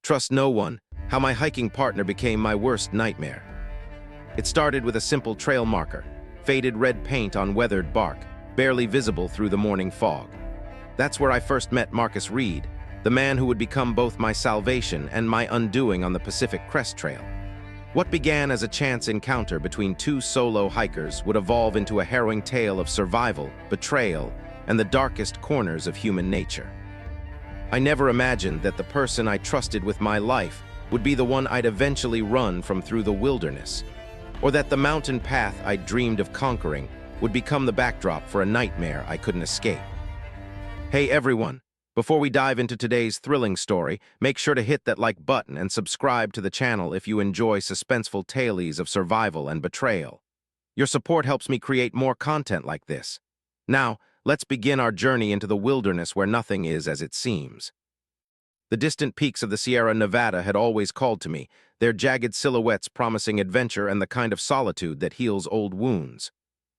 Trust no one, how my hiking partner became my worst nightmare. It started with a simple trail marker, faded red paint on weathered bark, barely visible through the morning fog. That's where I first met Marcus Reed, the man who would become both my salvation and my undoing on the Pacific Crest Trail. What began as a chance encounter between two solo hikers would evolve into a harrowing tale of survival, betrayal, and the darkest corners of human nature. I never imagined that the person I trusted with my life would be the one I'd eventually run from through the wilderness, or that the mountain path I'd dreamed of conquering would become the backdrop for a nightmare I couldn't escape. Hey everyone, before we dive into today's thrilling story, make sure to hit that like button and subscribe to the channel if you enjoy suspenseful tales of survival and betrayal. Your support helps me create more content like this. Now, let's begin our journey into the wilderness where nothing is as it seems. The distant peaks of the Sierra Nevada had always called to me, their jagged silhouettes promising adventure and the kind of solitude that heals old wounds.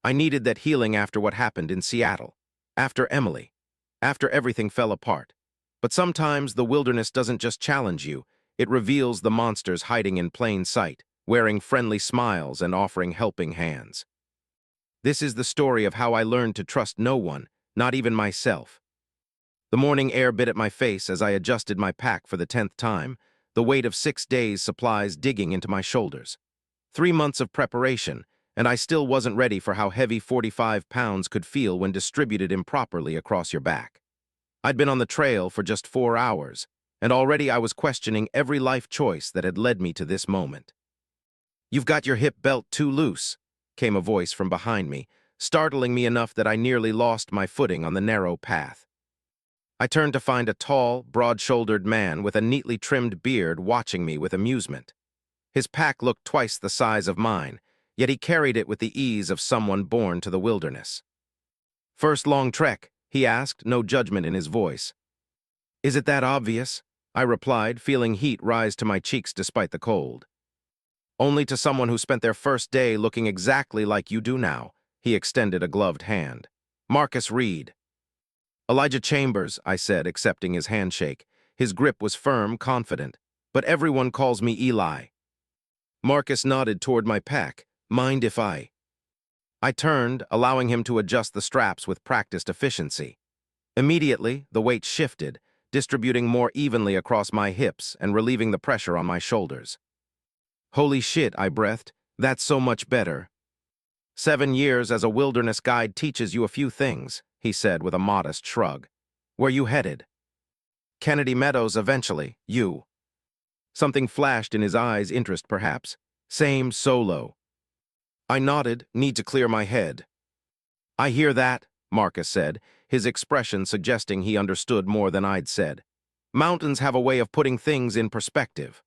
I needed that healing after what happened in Seattle, after Emily, after everything fell apart. But sometimes the wilderness doesn't just challenge you, it reveals the monsters hiding in plain sight, wearing friendly smiles and offering helping hands. This is the story of how I learned to trust no one, not even myself. The morning air bit at my face as I adjusted my pack for the 10th time, the weight of 6 days' supplies digging into my shoulders. 3 months of preparation, and I still wasn't ready for how heavy 45 pounds could feel when distributed improperly across your back. I'd been on the trail for just 4 hours, and already I was questioning every life choice that had led me to this moment. "You've got your hip belt too loose," came a voice from behind me, startling me enough that I nearly lost my footing on the narrow path. I turned to find a tall, broad-shouldered man with a neatly trimmed beard watching me with amusement. His pack looked twice the size of mine, yet he carried it with the ease of someone born to the wilderness. "First long trek?" he asked, no judgment in his voice. "Is it that obvious?" I replied, feeling heat rise to my cheeks despite the cold. "Only to someone who spent their first day looking exactly like you do now," he extended a gloved hand. "Marcus Reed." "Elijah Chambers," I said, accepting his handshake. His grip was firm, confident. "But everyone calls me Eli." Marcus nodded toward my pack. "Mind if I—" I turned, allowing him to adjust the straps with practiced efficiency. Immediately, the weight shifted, distributing more evenly across my hips and relieving the pressure on my shoulders. "Holy shit," I breathed. "That's so much better." 7 years as a wilderness guide teaches you a few things, he said with a modest shrug. "Where you headed?" "Kennedy Meadows eventually, you." Something flashed in his eyes, interest perhaps. "Same, solo." I nodded, "Need to clear my head." "I hear that," Marcus said, his expression suggesting he understood more than I'd said. "Mountains have a way of putting things in perspective."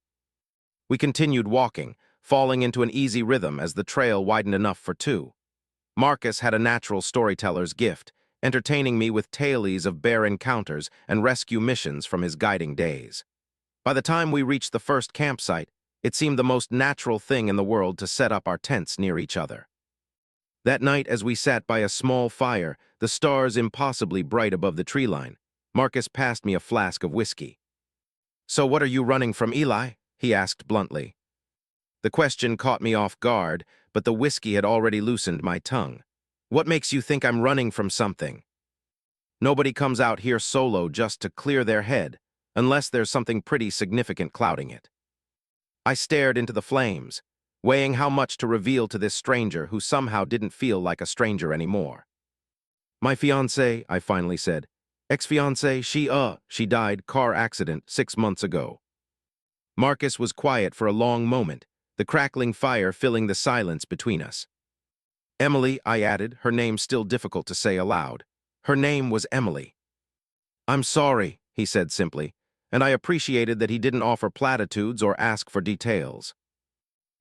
We continued walking, falling into an easy rhythm as the trail widened enough for two. Marcus had a natural storyteller's gift, entertaining me with tales of bear encounters and rescue missions from his guiding days. By the time we reached the first campsite, it seemed the most natural thing in the world to set up our tents near each other. That night, as we sat by a small fire, the stars impossibly bright above the tree line, Marcus passed me a flask of whiskey. "So what are you running from, Eli?" he asked bluntly. The question caught me off guard, but the whiskey had already loosened my tongue. "What makes you think I'm running from something?" "Nobody comes out here solo just to clear their head, unless there's something pretty significant clouding it." I stared into the flames, weighing how much to reveal to this stranger who somehow didn't feel like a stranger anymore. "My fiancée," I finally said. "Ex-fiancée, she died, car accident, 6 months ago." Marcus was quiet for a long moment, the crackling fire filling the silence between us. "Emily," I added, her name still difficult to say aloud. Her name was Emily. "I'm sorry," he said simply, and I appreciated that he didn't offer platitudes or ask for details.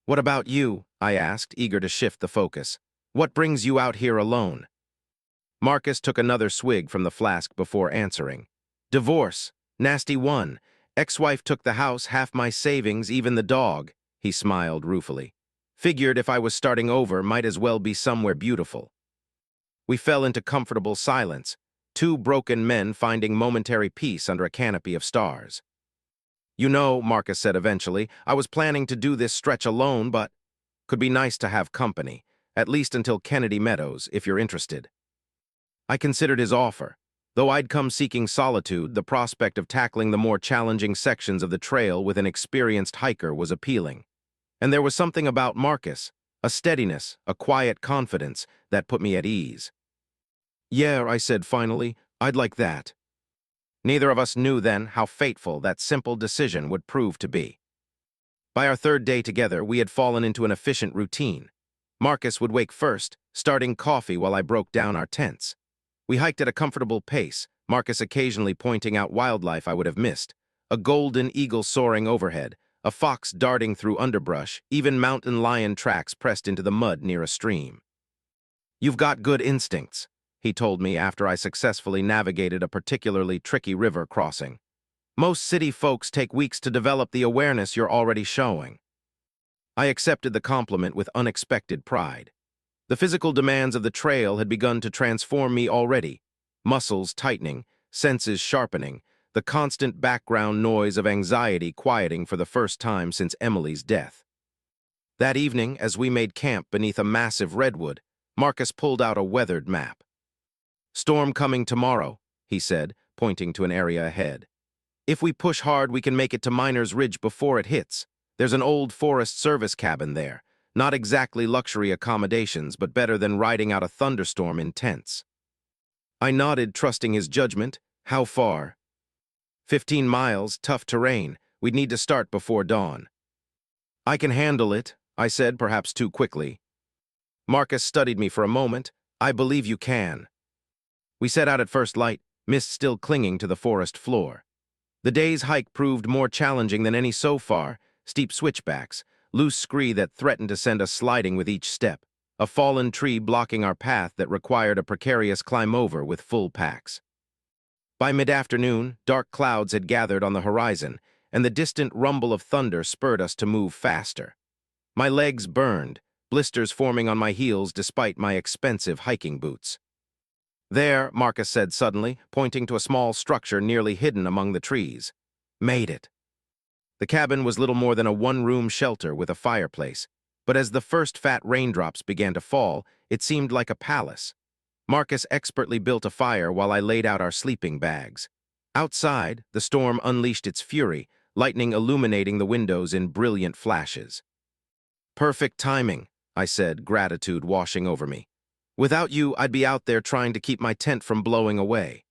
"What about you?" I asked, eager to shift the focus. "What brings you out here alone?" Marcus took another swig from the flask before answering. "Divorce. Nasty one. Ex-wife took the house, half my savings, even the dog," he smiled ruefully. "Figured if I was starting over, might as well be somewhere beautiful." We fell into comfortable silence, two broken men finding momentary peace under a canopy of stars. You know, Marcus said eventually, I was planning to do this stretch alone, but could be nice to have company, at least until Kennedy Meadows, if you're interested. I considered his offer. Though I'd come seeking solitude, the prospect of tackling the more challenging sections of the trail with an experienced hiker was appealing. And there was something about Marcus, a steadiness, a quiet confidence, that put me at ease. Yeah, I said finally, I'd like that. Neither of us knew then how fateful that simple decision would prove to be. By our third day together, we had fallen into an efficient routine. Marcus would wake first, starting coffee while I broke down our tents. We hiked at a comfortable pace, Marcus occasionally pointing out wildlife I would have missed, a golden eagle soaring overhead, a fox darting through underbrush, even mountain lion tracks pressed into the mud near a stream. You've got good instincts, he told me after I successfully navigated a particularly tricky river crossing. Most city folks take weeks to develop the awareness you're already showing. I accepted the compliment with unexpected pride. The physical demands of the trail had begun to transform me already, muscles tightening, senses sharpening, the constant background noise of anxiety quieting for the first time since Emily's death. That evening, as we made camp beneath a massive redwood, Marcus pulled out a weathered map. Storm coming tomorrow, he said, pointing to an area ahead. If we push hard, we can make it to Miners Ridge before it hits. There's an old Forest Service cabin there. Not exactly luxury accommodations, but better than riding out a thunderstorm in tents. I nodded, trusting his judgment. How far? 15 miles, tough terrain. We'd need to start before dawn. I can handle it, I said, perhaps too quickly. Marcus studied me for a moment. I believe you can. We set out at first light, mist still clinging to the forest floor. The day's hike proved more challenging than any so far, steep switchbacks, loose scree that threatened to send us sliding with each step, a fallen tree blocking our path that required a precarious climb over with full packs. By mid-afternoon, dark clouds had gathered on the horizon, and the distant rumble of thunder spurred us to move faster. My legs burned, blisters forming on my heels despite my expensive hiking boots. There, Marcus said suddenly, pointing to a small structure nearly hidden among the trees. Made it. The cabin was little more than a one-room shelter with a fireplace, but as the first fat raindrops began to fall, it seemed like a palace. Marcus expertly built a fire while I laid out our sleeping bags. Outside, the storm unleashed its fury, lightning illuminating the windows in brilliant flashes. Perfect timing, I said, gratitude washing over me. Without you, I'd be out there trying to keep my tent from blowing away.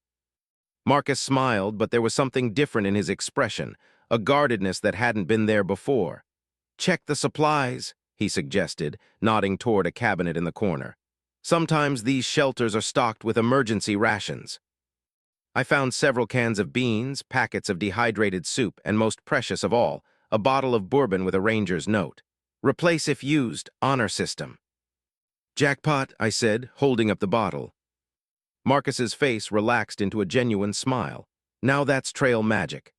Marcus smiled, but there was something different in his expression, a guardedness that hadn't been there before. Check the supplies, he suggested, nodding toward a cabinet in the corner. Sometimes these shelters are stocked with emergency rations. I found several cans of beans, packets of dehydrated soup, and most precious of all, a bottle of bourbon with a ranger's note. Replace if used, honor system. Jackpot, I said, holding up the bottle. Marcus's face relaxed into a genuine smile. Now that's trail magic.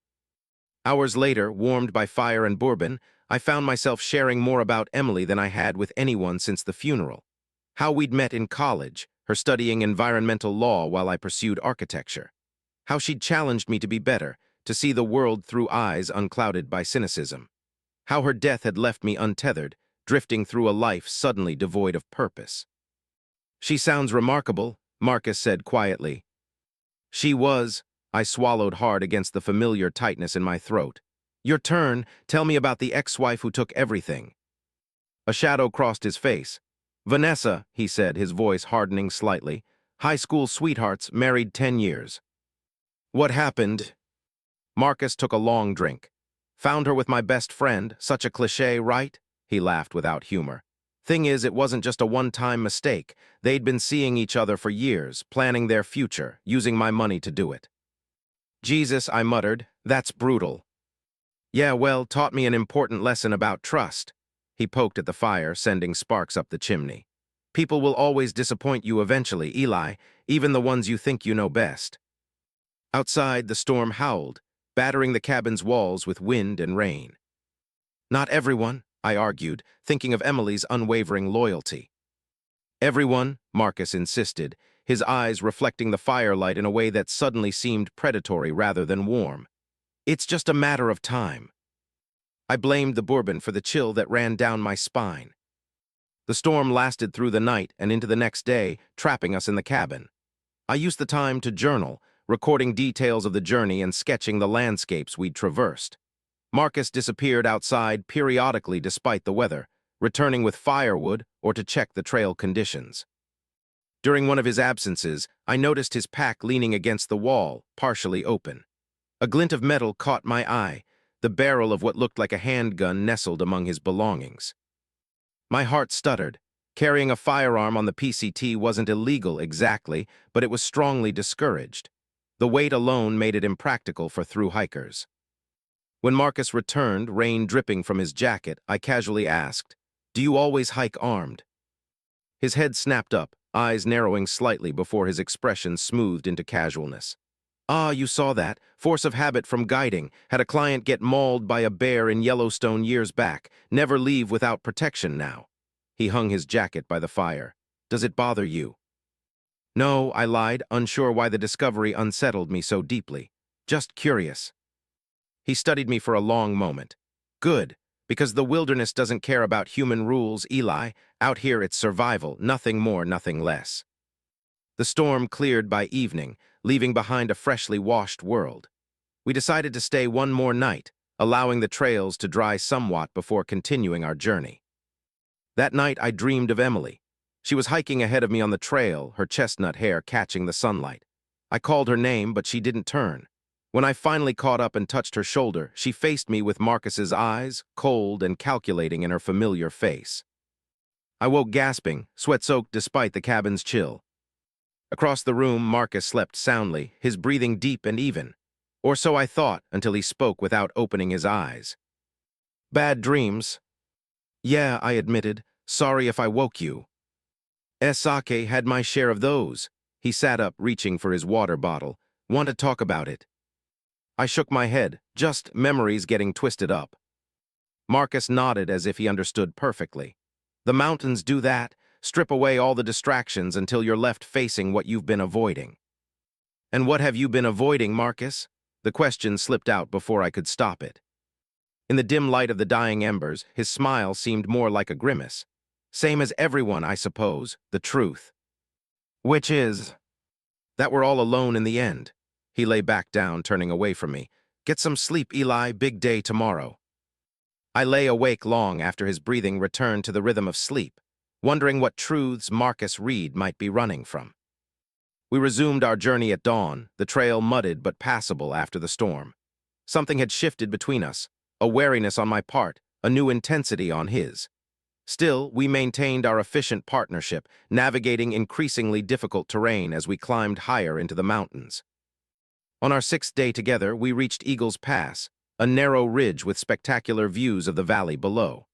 Hours later, warmed by fire and bourbon, I found myself sharing more about Emily than I had with anyone since the funeral. How we'd met in college, her studying environmental law while I pursued architecture. How she'd challenged me to be better, to see the world through eyes unclouded by cynicism. How her death had left me untethered, drifting through a life suddenly devoid of purpose. She sounds remarkable, Marcus said quietly. She was. I swallowed hard against the familiar tightness in my throat. Your turn, tell me about the ex-wife who took everything. A shadow crossed his face. Vanessa, he said, his voice hardening slightly. High school sweethearts, married 10 years. What happened? Marcus took a long drink. Found her with my best friend, such a cliché, right? He laughed without humor. Thing is, it wasn't just a one-time mistake. They'd been seeing each other for years, planning their future, using my money to do it. Jesus, I muttered, that's brutal. Yeah, well, taught me an important lesson about trust. He poked at the fire, sending sparks up the chimney. People will always disappoint you eventually, Eli, even the ones you think you know best. Outside, the storm howled, battering the cabin's walls with wind and rain. Not everyone, I argued, thinking of Emily's unwavering loyalty. Everyone, Marcus insisted, his eyes reflecting the firelight in a way that suddenly seemed predatory rather than warm. It's just a matter of time. I blamed the bourbon for the chill that ran down my spine. The storm lasted through the night and into the next day, trapping us in the cabin. I used the time to journal, recording details of the journey and sketching the landscapes we'd traversed. Marcus disappeared outside periodically despite the weather, returning with firewood or to check the trail conditions. During one of his absences, I noticed his pack leaning against the wall, partially open. A glint of metal caught my eye, the barrel of what looked like a handgun nestled among his belongings. My heart stuttered. Carrying a firearm on the PCT wasn't illegal exactly, but it was strongly discouraged. The weight alone made it impractical for through hikers. When Marcus returned, rain dripping from his jacket, I casually asked, "Do you always hike armed?" His head snapped up, eyes narrowing slightly before his expression smoothed into casualness. "Ah, you saw that. Force of habit from guiding. Had a client get mauled by a bear in Yellowstone years back. Never leave without protection now." He hung his jacket by the fire. "Does it bother you?" "No," I lied, unsure why the discovery unsettled me so deeply. "Just curious." He studied me for a long moment. "Good, because the wilderness doesn't care about human rules, Eli. Out here it's survival, nothing more, nothing less." The storm cleared by evening, leaving behind a freshly washed world. We decided to stay one more night, allowing the trails to dry somewhat before continuing our journey. That night I dreamed of Emily. She was hiking ahead of me on the trail, her chestnut hair catching the sunlight. I called her name, but she didn't turn. When I finally caught up and touched her shoulder, she faced me with Marcus's eyes, cold and calculating in her familiar face. I woke gasping, sweat-soaked despite the cabin's chill. Across the room, Marcus slept soundly, his breathing deep and even. Or so I thought until he spoke without opening his eyes. "Bad dreams?" "Yeah," I admitted. "Sorry if I woke you." "Esake had my share of those." He sat up, reaching for his water bottle. "Want to talk about it?" I shook my head, just memories getting twisted up. Marcus nodded as if he understood perfectly. "The mountains do that, strip away all the distractions until you're left facing what you've been avoiding." "And what have you been avoiding, Marcus?" The question slipped out before I could stop it. In the dim light of the dying embers, his smile seemed more like a grimace. "Same as everyone, I suppose, the truth." "Which is?" "That we're all alone in the end." He lay back down, turning away from me. "Get some sleep, Eli, big day tomorrow." I lay awake long after his breathing returned to the rhythm of sleep, wondering what truths Marcus Reed might be running from. We resumed our journey at dawn, the trail mudded but passable after the storm. Something had shifted between us, a wariness on my part, a new intensity on his. Still, we maintained our efficient partnership, navigating increasingly difficult terrain as we climbed higher into the mountains. On our 6th day together, we reached Eagle's Pass, a narrow ridge with spectacular views of the valley below.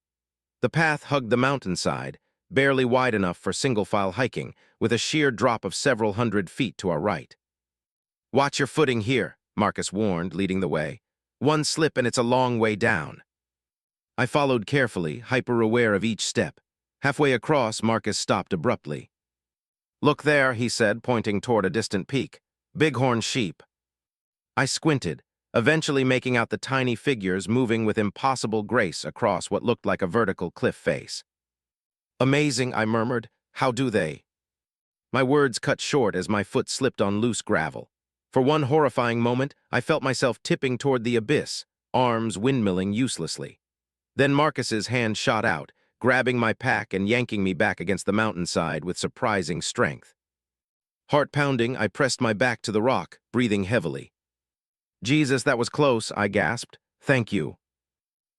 The path hugged the mountainside, barely wide enough for single-file hiking, with a sheer drop of several hundred feet to our right. "Watch your footing here," Marcus warned, leading the way. "One slip and it's a long way down." I followed carefully, hyper-aware of each step. Halfway across, Marcus stopped abruptly. "Look there," he said, pointing toward a distant peak. "Bighorn sheep." I squinted, eventually making out the tiny figures moving with impossible grace across what looked like a vertical cliff face. "Amazing," I murmured. "How do they?" My words cut short as my foot slipped on loose gravel. For one horrifying moment, I felt myself tipping toward the abyss, arms windmilling uselessly. Then Marcus's hand shot out, grabbing my pack and yanking me back against the mountainside with surprising strength. Heart pounding, I pressed my back to the rock, breathing heavily. "Jesus, that was close," I gasped. "Thank you."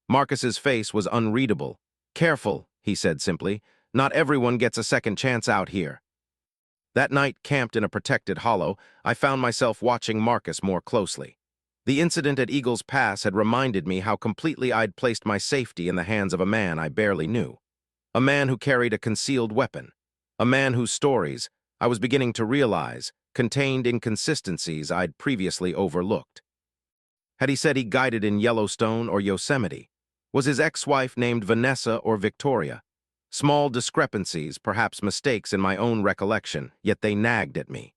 Marcus's face was unreadable. "Careful," he said simply. "Not everyone gets a second chance out here." That night, camped in a protected hollow, I found myself watching Marcus more closely. The incident at Eagle's Pass had reminded me how completely I'd placed my safety in the hands of a man I barely knew. A man who carried a concealed weapon. A man whose stories, I was beginning to realize, contained inconsistencies I'd previously overlooked. Had he said he guided in Yellowstone or Yosemite? Was his ex-wife named Vanessa or Victoria? Small discrepancies, perhaps mistakes in my own recollection, yet they nagged at me.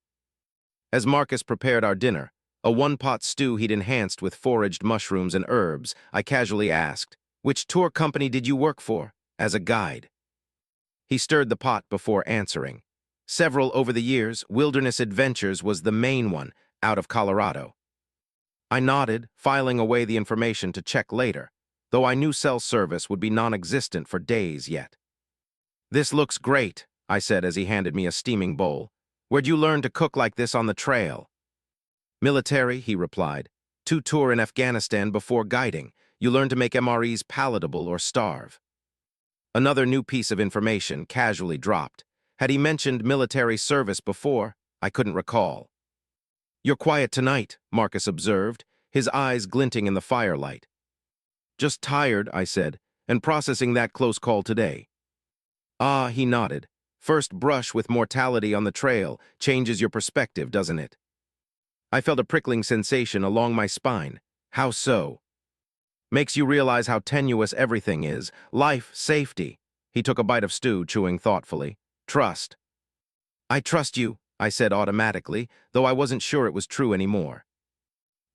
As Marcus prepared our dinner, A one-pot stew he'd enhanced with foraged mushrooms and herbs. I casually asked, "Which tour company did you work for?" As a guide. He stirred the pot before answering. Several over the years, Wilderness Adventures was the main one, out of Colorado. I nodded, filing away the information to check later, though I knew cell service would be non-existent for days yet. "This looks great," I said as he handed me a steaming bowl. "Where'd you learn to cook like this on the trail?" "Military," he replied. "Two tour in Afghanistan before guiding. You learn to make MREs palatable or starve." Another new piece of information casually dropped. Had he mentioned military service before? I couldn't recall. "You're quiet tonight," Marcus observed, his eyes glinting in the firelight. "Just tired," I said, "and processing that close call today." "Ah," he nodded. "First brush with mortality on the trail changes your perspective, doesn't it?" I felt a prickling sensation along my spine. "How so?" "Makes you realize how tenuous everything is. Life, safety." He took a bite of stew, chewing thoughtfully. "Trust." "I trust you," I said automatically, though I wasn't sure it was true anymore.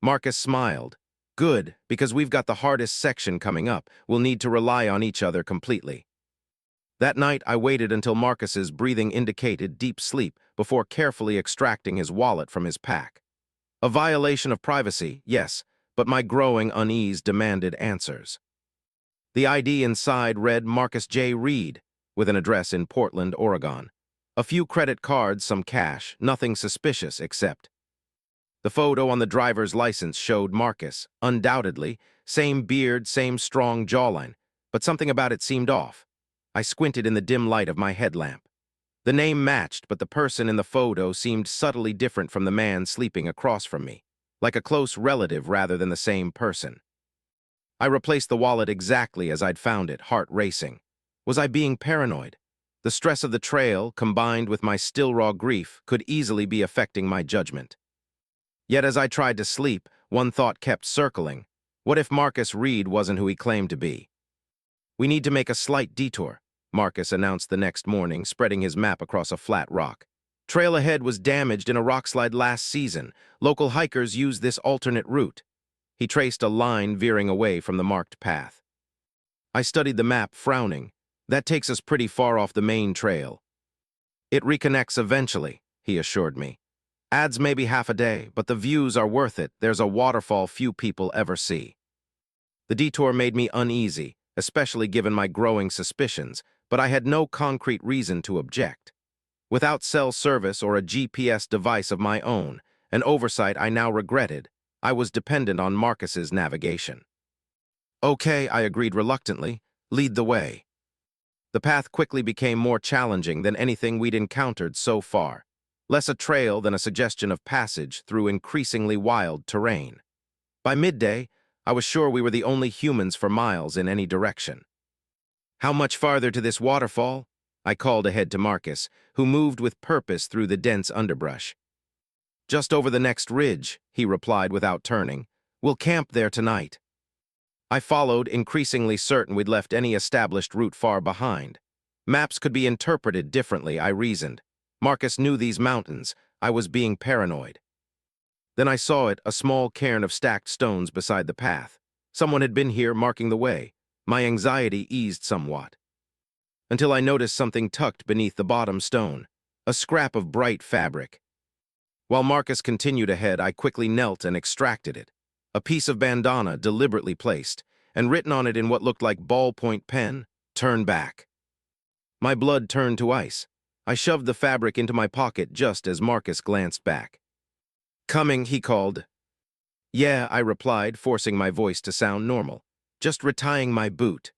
Marcus smiled. "Good, because we've got the hardest section coming up. We'll need to rely on each other completely." That night, I waited until Marcus's breathing indicated deep sleep before carefully extracting his wallet from his pack. A violation of privacy, yes, but my growing unease demanded answers. The ID inside read Marcus J. Reed, with an address in Portland, Oregon. A few credit cards, some cash, nothing suspicious except. The photo on the driver's license showed Marcus, undoubtedly, same beard, same strong jawline, but something about it seemed off. I squinted in the dim light of my headlamp. The name matched, but the person in the photo seemed subtly different from the man sleeping across from me, like a close relative rather than the same person. I replaced the wallet exactly as I'd found it, heart racing. Was I being paranoid? The stress of the trail, combined with my still raw grief, could easily be affecting my judgment. Yet as I tried to sleep, one thought kept circling. What if Marcus Reed wasn't who he claimed to be? "We need to make a slight detour," Marcus announced the next morning, spreading his map across a flat rock. "Trail ahead was damaged in a rockslide last season. Local hikers used this alternate route." He traced a line veering away from the marked path. I studied the map, frowning. "That takes us pretty far off the main trail." "It reconnects eventually," he assured me. "Adds maybe half a day, but the views are worth it. There's a waterfall few people ever see." The detour made me uneasy, especially given my growing suspicions, but I had no concrete reason to object. Without cell service or a GPS device of my own, an oversight I now regretted, I was dependent on Marcus's navigation. "Okay," I agreed reluctantly. "Lead the way." The path quickly became more challenging than anything we'd encountered so far. Less a trail than a suggestion of passage through increasingly wild terrain. By midday, I was sure we were the only humans for miles in any direction. "How much farther to this waterfall?" I called ahead to Marcus, who moved with purpose through the dense underbrush. "Just over the next ridge," he replied without turning. "We'll camp there tonight." I followed, increasingly certain we'd left any established route far behind. Maps could be interpreted differently, I reasoned. Marcus knew these mountains. I was being paranoid. Then I saw it, a small cairn of stacked stones beside the path. Someone had been here, marking the way. My anxiety eased somewhat, until I noticed something tucked beneath the bottom stone, a scrap of bright fabric. While Marcus continued ahead, I quickly knelt and extracted it. A piece of bandana deliberately placed, and written on it in what looked like ballpoint pen, "Turn back." My blood turned to ice. I shoved the fabric into my pocket just as Marcus glanced back. "Coming," he called. "Yeah," I replied, forcing my voice to sound normal. "Just retying my boot."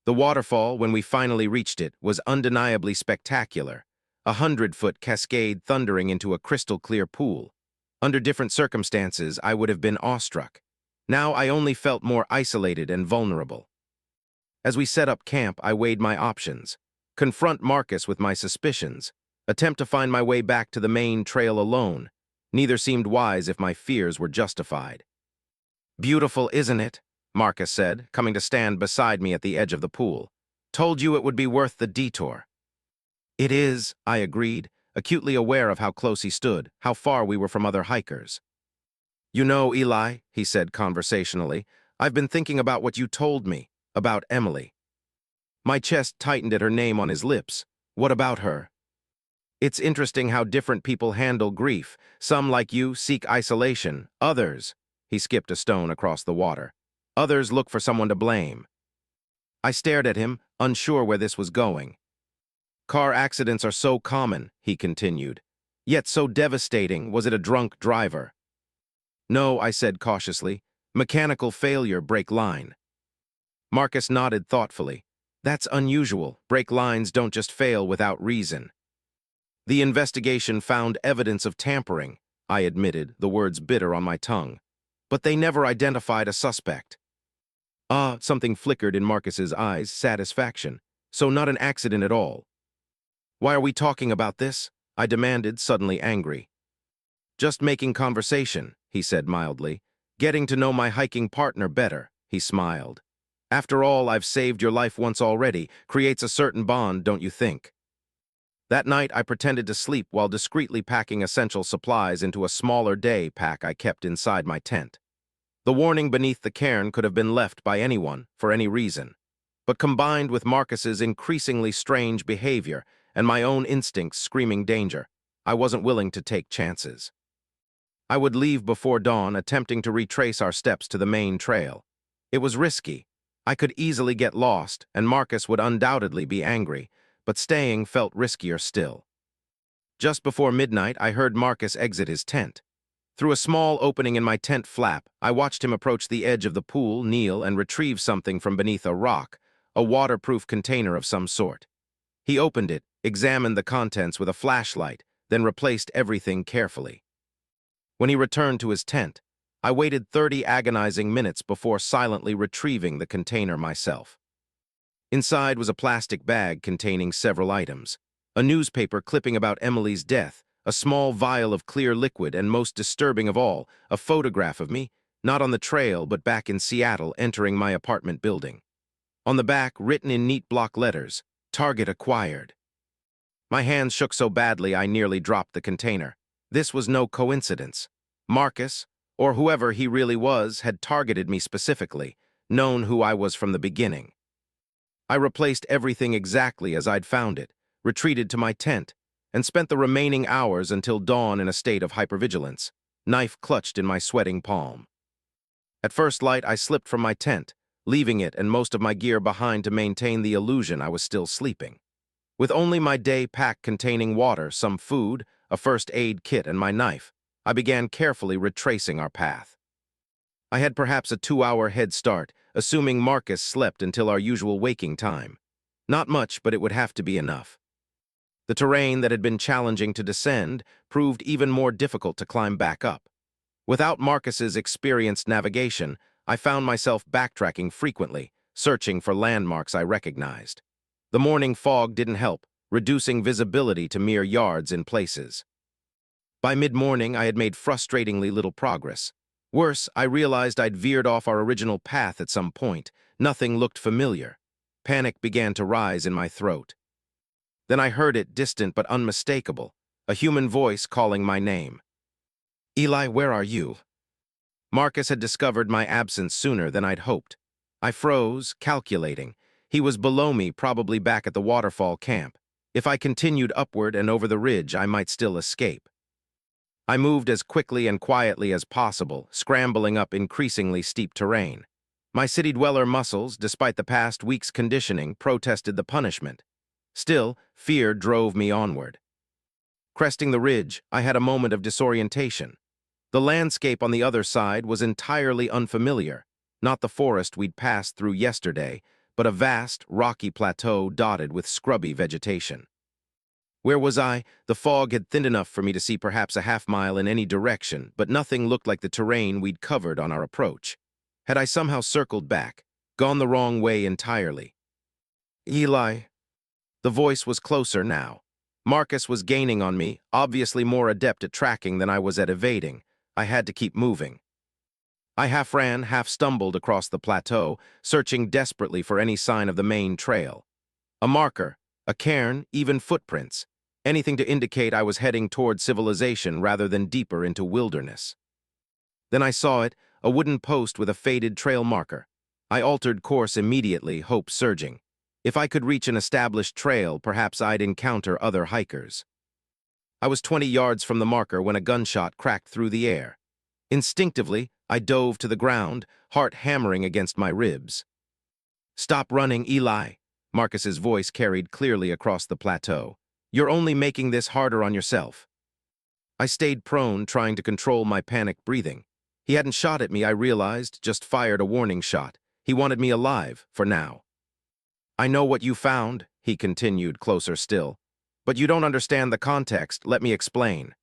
The waterfall, when we finally reached it, was undeniably spectacular. 100-foot cascade thundering into a crystal-clear pool. Under different circumstances, I would have been awestruck. Now I only felt more isolated and vulnerable. As we set up camp, I weighed my options. Confront Marcus with my suspicions. Attempt to find my way back to the main trail alone. Neither seemed wise if my fears were justified. "Beautiful, isn't it?" Marcus said, coming to stand beside me at the edge of the pool. "Told you it would be worth the detour." "It is," I agreed, acutely aware of how close he stood, how far we were from other hikers. "You know, Eli," he said conversationally, "I've been thinking about what you told me, about Emily." My chest tightened at her name on his lips. What about her? It's interesting how different people handle grief. Some, like you, seek isolation. Others, he skipped a stone across the water. Others look for someone to blame. I stared at him, unsure where this was going. Car accidents are so common, he continued. Yet so devastating. Was it a drunk driver? No, I said cautiously. Mechanical failure, brake line. Marcus nodded thoughtfully. That's unusual. Brake lines don't just fail without reason. The investigation found evidence of tampering, I admitted, the words bitter on my tongue. But they never identified a suspect. Something flickered in Marcus's eyes, satisfaction. So not an accident at all. Why are we talking about this? I demanded, suddenly angry. Just making conversation, he said mildly. Getting to know my hiking partner better, he smiled. After all, I've saved your life once already. Creates a certain bond, don't you think? That night, I pretended to sleep while discreetly packing essential supplies into a smaller day pack I kept inside my tent. The warning beneath the cairn could have been left by anyone, for any reason. But combined with Marcus's increasingly strange behavior and my own instincts screaming danger, I wasn't willing to take chances. I would leave before dawn, attempting to retrace our steps to the main trail. It was risky. I could easily get lost, and Marcus would undoubtedly be angry, but staying felt riskier still. Just before midnight, I heard Marcus exit his tent. Through a small opening in my tent flap, I watched him approach the edge of the pool, kneel, and retrieve something from beneath a rock, a waterproof container of some sort. He opened it, examined the contents with a flashlight, then replaced everything carefully. When he returned to his tent, I waited 30 agonizing minutes before silently retrieving the container myself. Inside was a plastic bag containing several items. A newspaper clipping about Emily's death, a small vial of clear liquid, and most disturbing of all, a photograph of me, not on the trail but back in Seattle, entering my apartment building. On the back, written in neat block letters, "Target acquired." My hands shook so badly I nearly dropped the container. This was no coincidence. Marcus, or whoever he really was, had targeted me specifically, known who I was from the beginning. I replaced everything exactly as I'd found it, retreated to my tent, and spent the remaining hours until dawn in a state of hypervigilance, knife clutched in my sweating palm. At first light, I slipped from my tent, leaving it and most of my gear behind to maintain the illusion I was still sleeping. With only my day pack containing water, some food, a first aid kit, and my knife, I began carefully retracing our path. I had perhaps a 2-hour head start, assuming Marcus slept until our usual waking time. Not much, but it would have to be enough. The terrain that had been challenging to descend proved even more difficult to climb back up. Without Marcus's experienced navigation, I found myself backtracking frequently, searching for landmarks I recognized. The morning fog didn't help, reducing visibility to mere yards in places. By mid-morning, I had made frustratingly little progress. Worse, I realized I'd veered off our original path at some point. Nothing looked familiar. Panic began to rise in my throat. Then I heard it, distant but unmistakable, a human voice calling my name. "Eli, where are you?" Marcus had discovered my absence sooner than I'd hoped. I froze, calculating. He was below me, probably back at the waterfall camp. If I continued upward and over the ridge, I might still escape. I moved as quickly and quietly as possible, scrambling up increasingly steep terrain. My city-dweller muscles, despite the past week's conditioning, protested the punishment. Still, fear drove me onward. Cresting the ridge, I had a moment of disorientation. The landscape on the other side was entirely unfamiliar, not the forest we'd passed through yesterday, but a vast, rocky plateau dotted with scrubby vegetation. Where was I? The fog had thinned enough for me to see perhaps a half-mile in any direction, but nothing looked like the terrain we'd covered on our approach. Had I somehow circled back, gone the wrong way entirely? "Eli." The voice was closer now. Marcus was gaining on me, obviously more adept at tracking than I was at evading. I had to keep moving. I half ran, half stumbled across the plateau, searching desperately for any sign of the main trail. A marker, a cairn, even footprints. Anything to indicate I was heading toward civilization rather than deeper into wilderness. Then I saw it, a wooden post with a faded trail marker. I altered course immediately, hope surging. If I could reach an established trail, perhaps I'd encounter other hikers. I was 20 yards from the marker when a gunshot cracked through the air. Instinctively, I dove to the ground, heart hammering against my ribs. "Stop running, Eli," Marcus's voice carried clearly across the plateau. "You're only making this harder on yourself." I stayed prone, trying to control my panicked breathing. He hadn't shot at me, I realized, just fired a warning shot. He wanted me alive, for now. "I know what you found," he continued, closer still. "But you don't understand the context. Let me explain."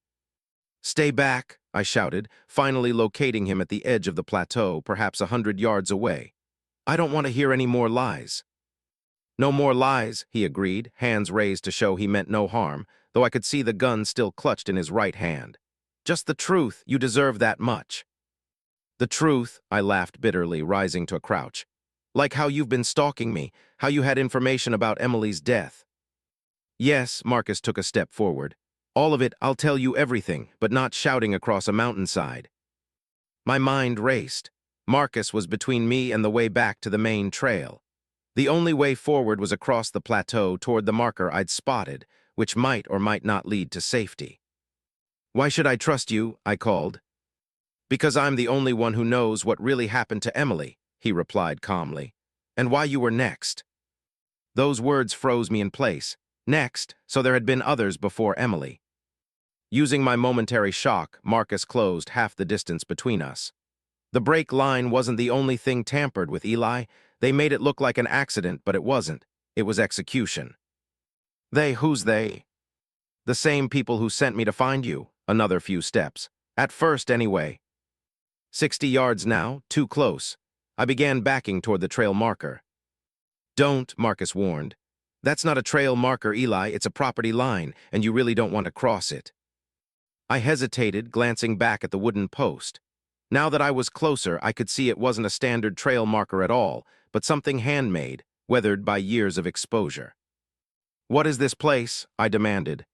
"Stay back," I shouted, finally locating him at the edge of the plateau, perhaps 100 yards away. "I don't want to hear any more lies." "No more lies," he agreed, hands raised to show he meant no harm, though I could see the gun still clutched in his right hand. "Just the truth. You deserve that much." "The truth," I laughed bitterly, rising to a crouch. "Like how you've been stalking me, how you had information about Emily's death." "Yes," Marcus took a step forward. "All of it. I'll tell you everything, but not shouting across a mountainside." My mind raced. Marcus was between me and the way back to the main trail. The only way forward was across the plateau toward the marker I'd spotted, which might or might not lead to safety. "Why should I trust you?" I called. "Because I'm the only one who knows what really happened to Emily," he replied calmly. "And why you were next." Those words froze me in place. Next, so there had been others before Emily. Using my momentary shock, Marcus closed half the distance between us. "The brake line wasn't the only thing tampered with, Eli. They made it look like an accident, but it wasn't. It was execution." "They? Who's they?" "The same people who sent me to find you." Another few steps. "At first, anyway." 60 yards now, too close. I began backing toward the trail marker. "Don't," Marcus warned. "That's not a trail marker, Eli. It's a property line, and you really don't want to cross it." I hesitated, glancing back at the wooden post. Now that I was closer, I could see it wasn't a standard trail marker at all, but something handmade, weathered by years of exposure. "What is this place?" I demanded.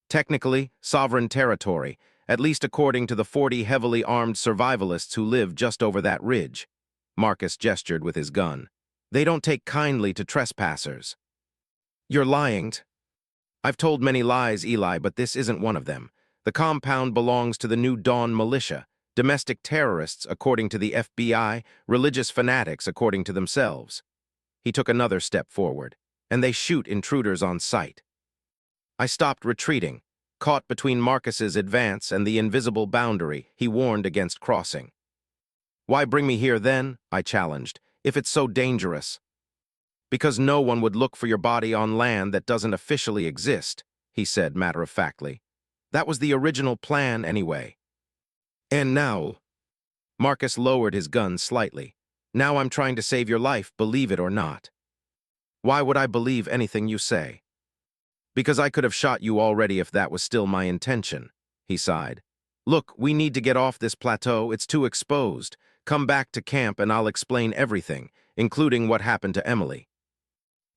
"Technically, sovereign territory, at least according to the 40 heavily armed survivalists who live just over that ridge." Marcus gestured with his gun. "They don't take kindly to trespassers." "You're lying." "I've told many lies, Eli, but this isn't one of them. The compound belongs to the New Dawn militia, domestic terrorists according to the FBI, religious fanatics according to themselves." He took another step forward. "And they shoot intruders on sight." I stopped retreating, caught between Marcus's advance and the invisible boundary he warned against crossing. "Why bring me here then?" I challenged, "if it's so dangerous?" "Because no one would look for your body on land that doesn't officially exist," he said matter-of-factly. "That was the original plan anyway." "And now?" Marcus lowered his gun slightly. "Now I'm trying to save your life, believe it or not." "Why would I believe anything you say?" "Because I could have shot you already if that was still my intention," he sighed. "Look, we need to get off this plateau. It's too exposed. Come back to camp and I'll explain everything, including what happened to Emily."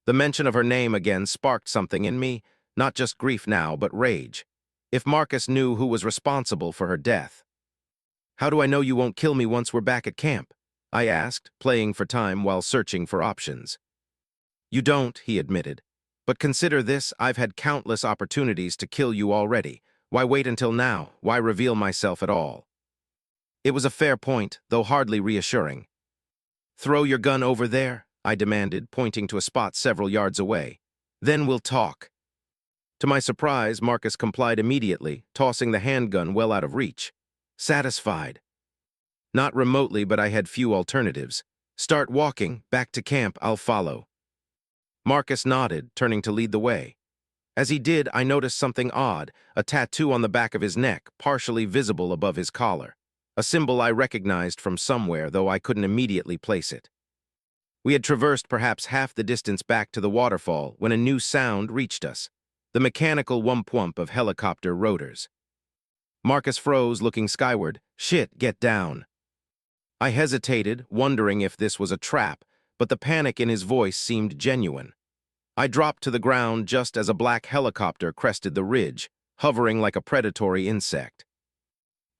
The mention of her name again sparked something in me, not just grief now, but rage. If Marcus knew who was responsible for her death. "How do I know you won't kill me once we're back at camp?" I asked, playing for time while searching for options. "You don't," he admitted. "But consider this, I've had countless opportunities to kill you already. Why wait until now? Why reveal myself at all?" It was a fair point, though hardly reassuring. "Throw your gun over there," I demanded, pointing to a spot several yards away. "Then we'll talk." To my surprise, Marcus complied immediately, tossing the handgun well out of reach. Satisfied. Not remotely, but I had few alternatives. "Start walking, back to camp, I'll follow." Marcus nodded, turning to lead the way. As he did, I noticed something odd, a tattoo on the back of his neck, partially visible above his collar. A symbol I recognized from somewhere, though I couldn't immediately place it. We had traversed perhaps half the distance back to the waterfall when a new sound reached us, the mechanical whump-whump of helicopter rotors. Marcus froze, looking skyward. "Shit, get down." I hesitated, wondering if this was a trap, but the panic in his voice seemed genuine. I dropped to the ground just as a black helicopter crested the ridge, hovering like a predatory insect.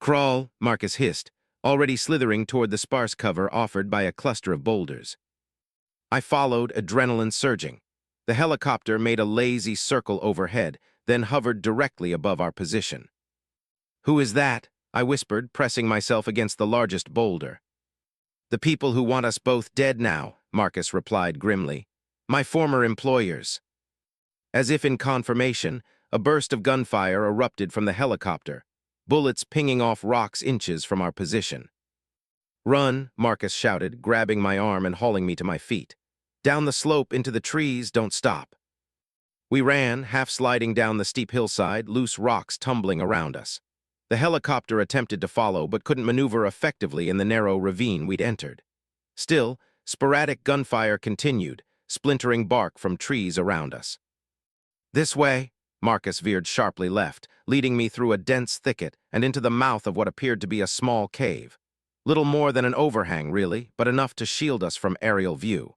"Crawl," Marcus hissed, already slithering toward the sparse cover offered by a cluster of boulders. I followed, adrenaline surging. The helicopter made a lazy circle overhead, then hovered directly above our position. "Who is that?" I whispered, pressing myself against the largest boulder. "The people who want us both dead now," Marcus replied grimly. "My former employers." As if in confirmation, a burst of gunfire erupted from the helicopter, bullets pinging off rocks inches from our position. "Run," Marcus shouted, grabbing my arm and hauling me to my feet. "Down the slope into the trees, don't stop." We ran, half sliding down the steep hillside, loose rocks tumbling around us. The helicopter attempted to follow but couldn't maneuver effectively in the narrow ravine we'd entered. Still, sporadic gunfire continued, splintering bark from trees around us. "This way," Marcus veered sharply left, leading me through a dense thicket and into the mouth of what appeared to be a small cave. Little more than an overhang, really, but enough to shield us from aerial view.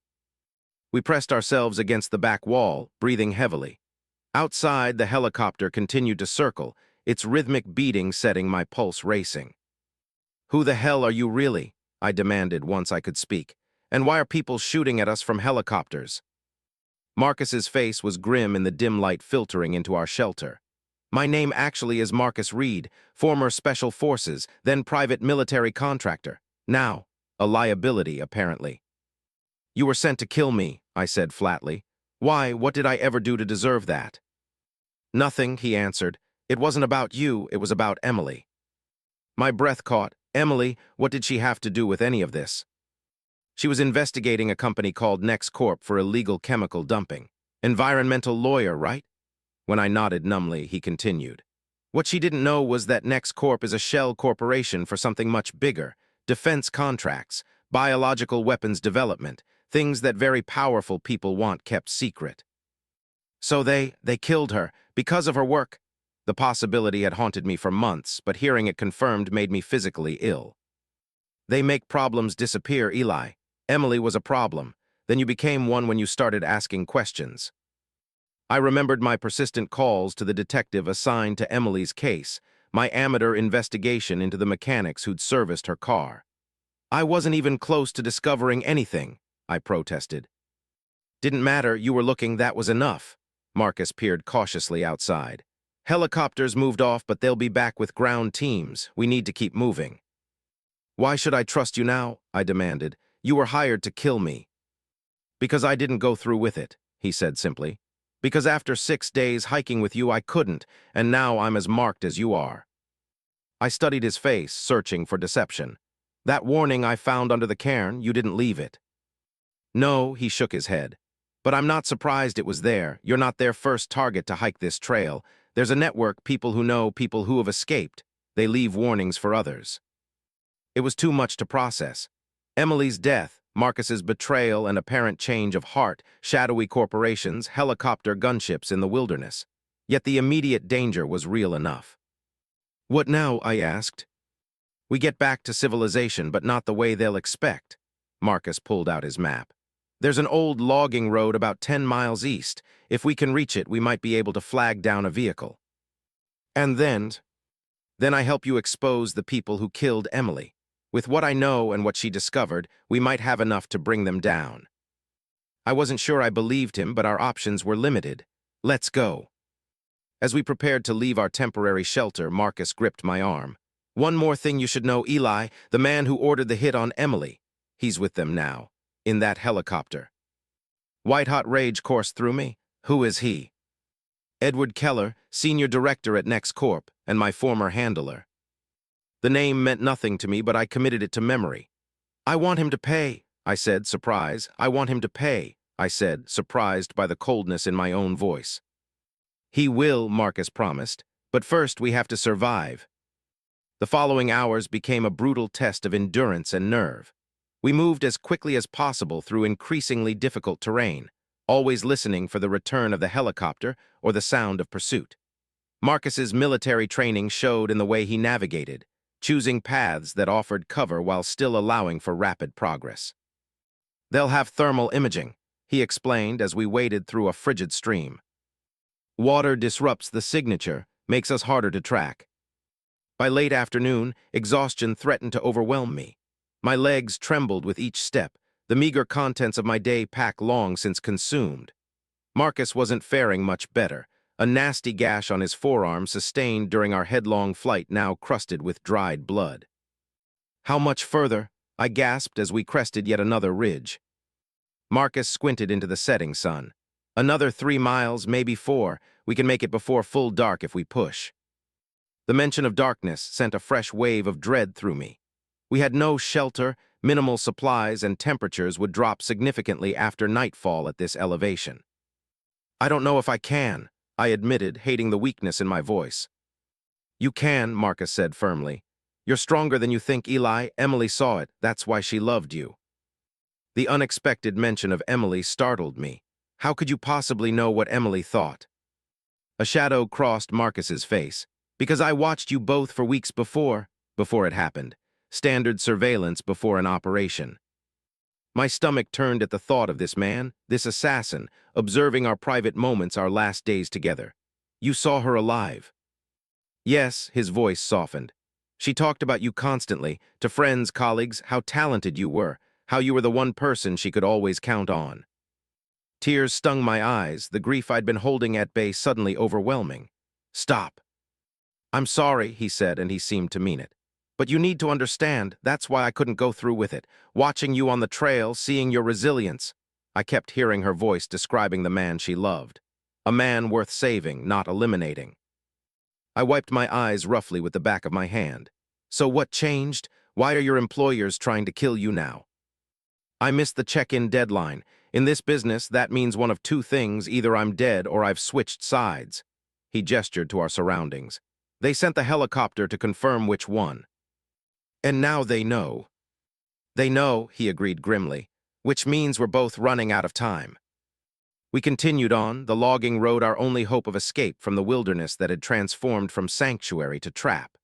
We pressed ourselves against the back wall, breathing heavily. Outside, the helicopter continued to circle, its rhythmic beating setting my pulse racing. "Who the hell are you really?" I demanded once I could speak. "And why are people shooting at us from helicopters?" Marcus's face was grim in the dim light filtering into our shelter. "My name actually is Marcus Reed, former Special Forces, then private military contractor. Now, a liability, apparently." "You were sent to kill me," I said flatly. "Why, what did I ever do to deserve that?" "Nothing," he answered. "It wasn't about you, it was about Emily." My breath caught. Emily, what did she have to do with any of this? She was investigating a company called Nex Corp for illegal chemical dumping. Environmental lawyer, right? When I nodded numbly, he continued. What she didn't know was that Nex Corp is a shell corporation for something much bigger: defense contracts, biological weapons development, things that very powerful people want kept secret. So they killed her because of her work. The possibility had haunted me for months, but hearing it confirmed made me physically ill. They make problems disappear, Eli. Emily was a problem. Then you became one when you started asking questions. I remembered my persistent calls to the detective assigned to Emily's case, my amateur investigation into the mechanics who'd serviced her car. "I wasn't even close to discovering anything," I protested. "Didn't matter, you were looking, that was enough." Marcus peered cautiously outside. "Helicopters moved off, but they'll be back with ground teams. We need to keep moving." "Why should I trust you now?" I demanded. "You were hired to kill me." "Because I didn't go through with it," he said simply. "Because after 6 days hiking with you, I couldn't, and now I'm as marked as you are." I studied his face, searching for deception. "That warning I found under the cairn, you didn't leave it." "No," he shook his head. "But I'm not surprised it was there. You're not their first target to hike this trail. There's a network, people who know people who have escaped. They leave warnings for others." It was too much to process. Emily's death, Marcus's betrayal and apparent change of heart, shadowy corporations, helicopter gunships in the wilderness. Yet the immediate danger was real enough. "What now?" I asked. "We get back to civilization, but not the way they'll expect." Marcus pulled out his map. "There's an old logging road about 10 miles east. If we can reach it, we might be able to flag down a vehicle. And then I help you expose the people who killed Emily. With what I know and what she discovered, we might have enough to bring them down." I wasn't sure I believed him, but our options were limited. "Let's go." As we prepared to leave our temporary shelter, Marcus gripped my arm. "One more thing you should know, Eli, the man who ordered the hit on Emily. He's with them now, in that helicopter." White-hot rage coursed through me. "Who is he?" "Edward Keller, senior director at Nex Corp, and my former handler." The name meant nothing to me, but I committed it to memory. "I want him to pay," I said, surprised. "I want him to pay," I said, surprised by the coldness in my own voice. "He will," Marcus promised, "but first we have to survive." The following hours became a brutal test of endurance and nerve. We moved as quickly as possible through increasingly difficult terrain, always listening for the return of the helicopter or the sound of pursuit. Marcus's military training showed in the way he navigated, choosing paths that offered cover while still allowing for rapid progress. "They'll have thermal imaging," he explained as we waded through a frigid stream. "Water disrupts the signature, makes us harder to track." By late afternoon, exhaustion threatened to overwhelm me. My legs trembled with each step, the meager contents of my day pack long since consumed. Marcus wasn't faring much better, a nasty gash on his forearm sustained during our headlong flight now crusted with dried blood. "How much further?" I gasped as we crested yet another ridge. Marcus squinted into the setting sun. "Another 3 miles, maybe 4. We can make it before full dark if we push." The mention of darkness sent a fresh wave of dread through me. We had no shelter, minimal supplies, and temperatures would drop significantly after nightfall at this elevation. "I don't know if I can," I admitted, hating the weakness in my voice. "You can," Marcus said firmly. "You're stronger than you think, Eli. Emily saw it. That's why she loved you." The unexpected mention of Emily startled me. How could you possibly know what Emily thought? A shadow crossed Marcus's face. "Because I watched you both for weeks before it happened. Standard surveillance before an operation." My stomach turned at the thought of this man, this assassin, observing our private moments, our last days together. "You saw her alive?" "Yes," his voice softened. "She talked about you constantly, to friends, colleagues, how talented you were, how you were the one person she could always count on." Tears stung my eyes, the grief I'd been holding at bay suddenly overwhelming. "Stop." "I'm sorry," he said, and he seemed to mean it. "But you need to understand, that's why I couldn't go through with it. Watching you on the trail, seeing your resilience." I kept hearing her voice describing the man she loved. A man worth saving, not eliminating. I wiped my eyes roughly with the back of my hand. "So what changed? Why are your employers trying to kill you now?" "I missed the check-in deadline. In this business, that means one of two things: either I'm dead or I've switched sides." He gestured to our surroundings. "They sent the helicopter to confirm which one. And now they know." "They know," he agreed grimly, "which means we're both running out of time." We continued on, the logging road our only hope of escape from the wilderness that had transformed from sanctuary to trap.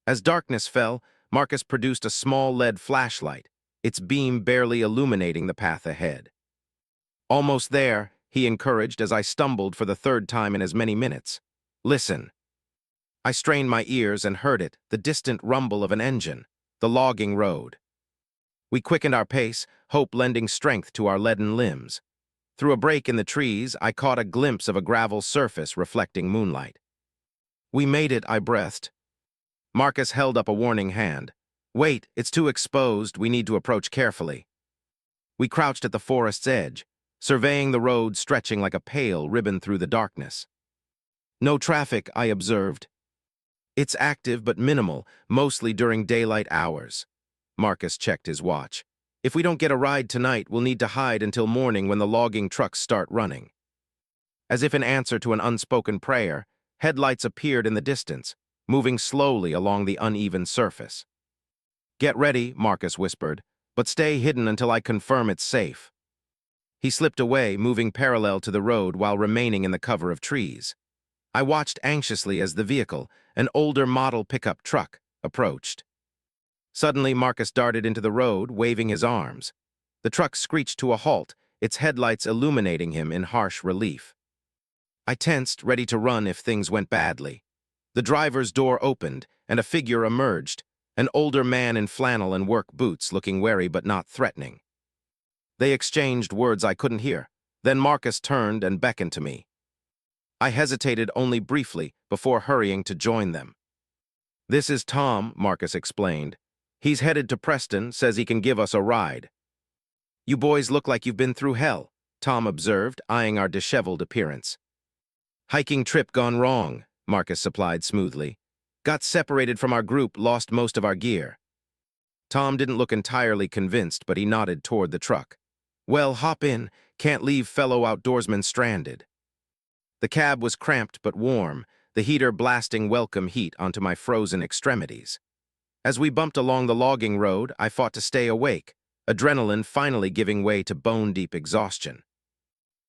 As darkness fell, Marcus produced a small lead flashlight, its beam barely illuminating the path ahead. "Almost there," he encouraged as I stumbled for the third time in as many minutes. "Listen." I strained my ears and heard it, the distant rumble of an engine, the logging road. We quickened our pace, hope lending strength to our leaden limbs. Through a break in the trees, I caught a glimpse of a gravel surface reflecting moonlight. "We made it," I breathed. Marcus held up a warning hand. "Wait, it's too exposed. We need to approach carefully." We crouched at the forest's edge, surveying the road stretching like a pale ribbon through the darkness. "No traffic," I observed. "It's active but minimal, mostly during daylight hours." Marcus checked his watch. "If we don't get a ride tonight, we'll need to hide until morning when the logging trucks start running." As if in answer to an unspoken prayer, headlights appeared in the distance, moving slowly along the uneven surface. "Get ready," Marcus whispered, "but stay hidden until I confirm it's safe." He slipped away, moving parallel to the road while remaining in the cover of trees. I watched anxiously as the vehicle, an older model pickup truck, approached. Suddenly, Marcus darted into the road, waving his arms. The truck screeched to a halt, its headlights illuminating him in harsh relief. I tensed, ready to run if things went badly. The driver's door opened, and a figure emerged, an older man in flannel and work boots, looking wary but not threatening. They exchanged words I couldn't hear. Then Marcus turned and beckoned to me. I hesitated only briefly before hurrying to join them. "This is Tom," Marcus explained. "He's headed to Preston, says he can give us a ride." "You boys look like you've been through hell," Tom observed, eyeing our disheveled appearance. "Hiking trip gone wrong," Marcus supplied smoothly. "Got separated from our group, lost most of our gear." Tom didn't look entirely convinced, but he nodded toward the truck. "Well, hop in. Can't leave fellow outdoorsmen stranded." The cab was cramped but warm, the heater blasting welcome heat onto my frozen extremities. As we bumped along the logging road, I fought to stay awake, adrenaline finally giving way to bone-deep exhaustion.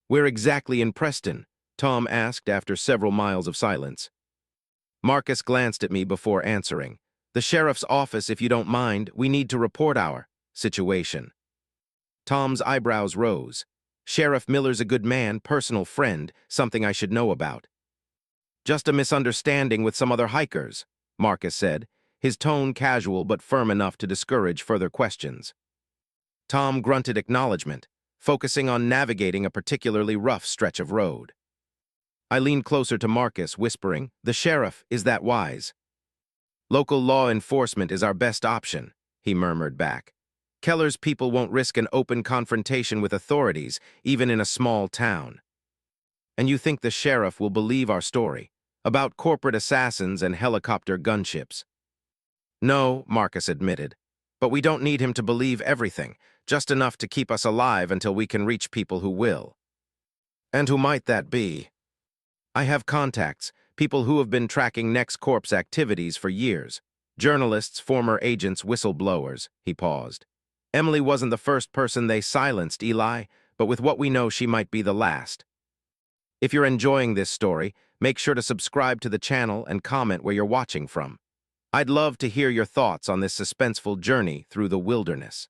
"Where exactly in Preston?" Tom asked after several miles of silence. Marcus glanced at me before answering. "The sheriff's office, if you don't mind. We need to report our situation." Tom's eyebrows rose. "Sheriff Miller's a good man, personal friend, something I should know about." "Just a misunderstanding with some other hikers." Marcus said, his tone casual but firm enough to discourage further questions. Tom grunted acknowledgement, focusing on navigating a particularly rough stretch of road. I leaned closer to Marcus, whispering, "The sheriff is that wise." "Local law enforcement is our best option," he murmured back. "Keller's people won't risk an open confrontation with authorities, even in a small town." "And you think the sheriff will believe our story about corporate assassins and helicopter gunships?" "No," Marcus admitted. "But we don't need him to believe everything, just enough to keep us alive until we can reach people who will." "And who might that be?" "I have contacts, people who have been tracking NextCorp's activities for years. Journalists, former agents, whistleblowers." He paused. "Emily wasn't the first person they silenced, Eli, but with what we know, she might be the last. If you're enjoying this story, make sure to subscribe to the channel and comment where you're watching from. I'd love to hear your thoughts on this suspenseful journey through the wilderness."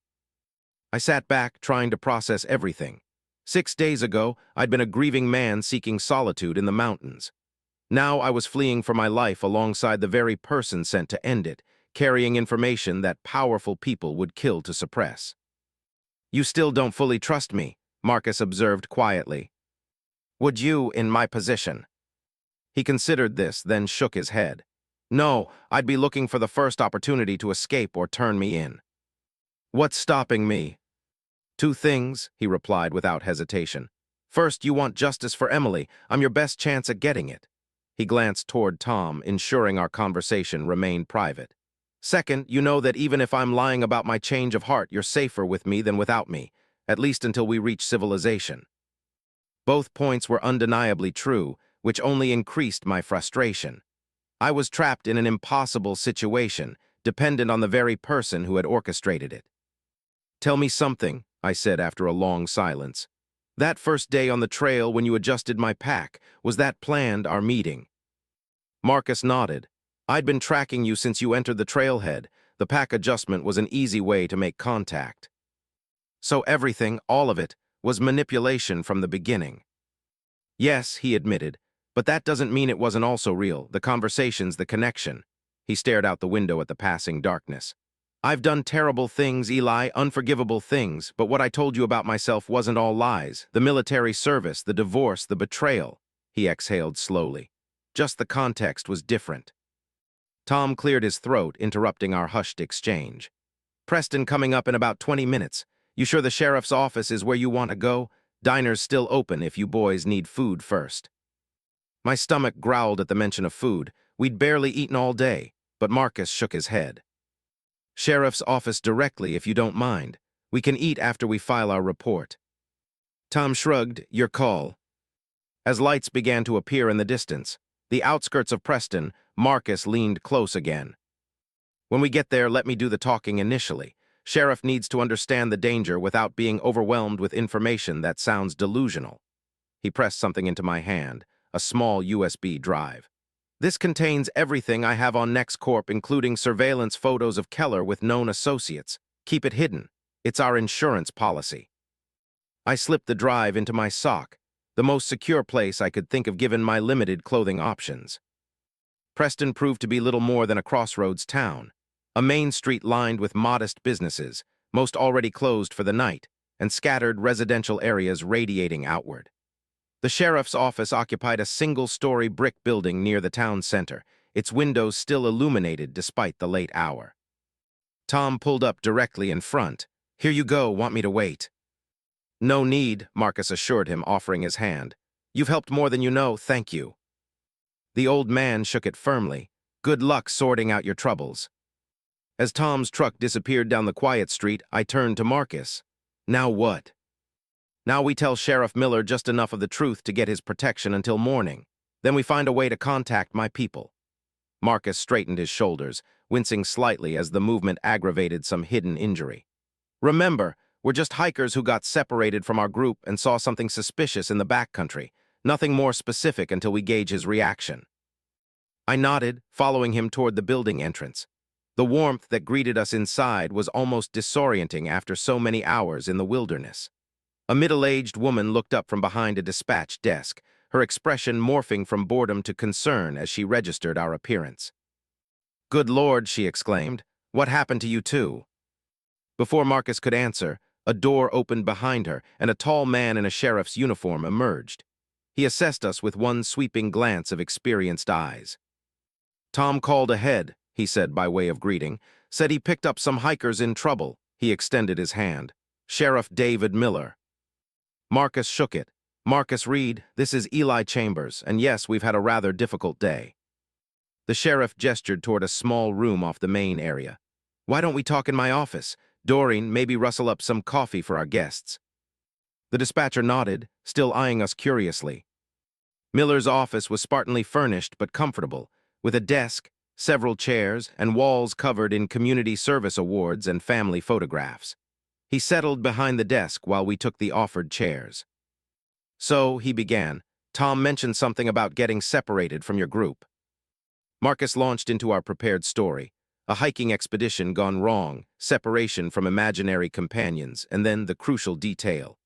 I sat back, trying to process everything. 6 days ago, I'd been a grieving man seeking solitude in the mountains. Now I was fleeing for my life alongside the very person sent to end it, carrying information that powerful people would kill to suppress. "You still don't fully trust me," Marcus observed quietly. "Would you in my position?" He considered this, then shook his head. "No, I'd be looking for the first opportunity to escape or turn me in." "What's stopping me?" "Two things," he replied without hesitation. "First, you want justice for Emily. I'm your best chance at getting it." He glanced toward Tom, ensuring our conversation remained private. "Second, you know that even if I'm lying about my change of heart, you're safer with me than without me, at least until we reach civilization." Both points were undeniably true, which only increased my frustration. I was trapped in an impossible situation, dependent on the very person who had orchestrated it. "Tell me something," I said after a long silence. "That first day on the trail when you adjusted my pack, was that planned, our meeting?" Marcus nodded. "I'd been tracking you since you entered the trailhead. The pack adjustment was an easy way to make contact." "So everything, all of it, was manipulation from the beginning?" "Yes," he admitted, "but that doesn't mean it wasn't also real, the conversations, the connection." He stared out the window at the passing darkness. "I've done terrible things, Eli, unforgivable things, but what I told you about myself wasn't all lies. The military service, the divorce, the betrayal." He exhaled slowly. "Just the context was different." Tom cleared his throat, interrupting our hushed exchange. "Preston coming up in about 20 minutes. You sure the sheriff's office is where you want to go? Diner's still open if you boys need food first." My stomach growled at the mention of food. We'd barely eaten all day, but Marcus shook his head. "Sheriff's office directly, if you don't mind. We can eat after we file our report." Tom shrugged. "Your call." As lights began to appear in the distance, the outskirts of Preston, Marcus leaned close again. "When we get there, let me do the talking initially. Sheriff needs to understand the danger without being overwhelmed with information that sounds delusional." He pressed something into my hand, a small USB drive. "This contains everything I have on NextCorp, including surveillance photos of Keller with known associates. Keep it hidden. It's our insurance policy." I slipped the drive into my sock, the most secure place I could think of given my limited clothing options. Preston proved to be little more than a crossroads town, a main street lined with modest businesses, most already closed for the night, and scattered residential areas radiating outward. The sheriff's office occupied a single-story brick building near the town center, its windows still illuminated despite the late hour. Tom pulled up directly in front. "Here you go, want me to wait?" "No need," Marcus assured him, offering his hand. "You've helped more than you know, thank you." The old man shook it firmly. "Good luck sorting out your troubles." As Tom's truck disappeared down the quiet street, I turned to Marcus. "Now what?" "Now we tell Sheriff Miller just enough of the truth to get his protection until morning. Then we find a way to contact my people." Marcus straightened his shoulders, wincing slightly as the movement aggravated some hidden injury. "Remember, we're just hikers who got separated from our group and saw something suspicious in the backcountry. Nothing more specific until we gauge his reaction." I nodded, following him toward the building entrance. The warmth that greeted us inside was almost disorienting after so many hours in the wilderness. A middle-aged woman looked up from behind a dispatch desk, her expression morphing from boredom to concern as she registered our appearance. Good Lord, she exclaimed. What happened to you too? Before Marcus could answer, a door opened behind her, and a tall man in a sheriff's uniform emerged. He assessed us with one sweeping glance of experienced eyes. Tom called ahead, he said by way of greeting, said he picked up some hikers in trouble. He extended his hand. Sheriff David Miller. Marcus shook it. Marcus Reed, this is Eli Chambers, and yes, we've had a rather difficult day. The sheriff gestured toward a small room off the main area. Why don't we talk in my office? Doreen, maybe rustle up some coffee for our guests. The dispatcher nodded, still eyeing us curiously. Miller's office was spartanly furnished but comfortable, with a desk, several chairs, and walls covered in community service awards and family photographs. He settled behind the desk while we took the offered chairs. So, he began, Tom mentioned something about getting separated from your group. Marcus launched into our prepared story. A hiking expedition gone wrong, separation from imaginary companions, and then the crucial detail.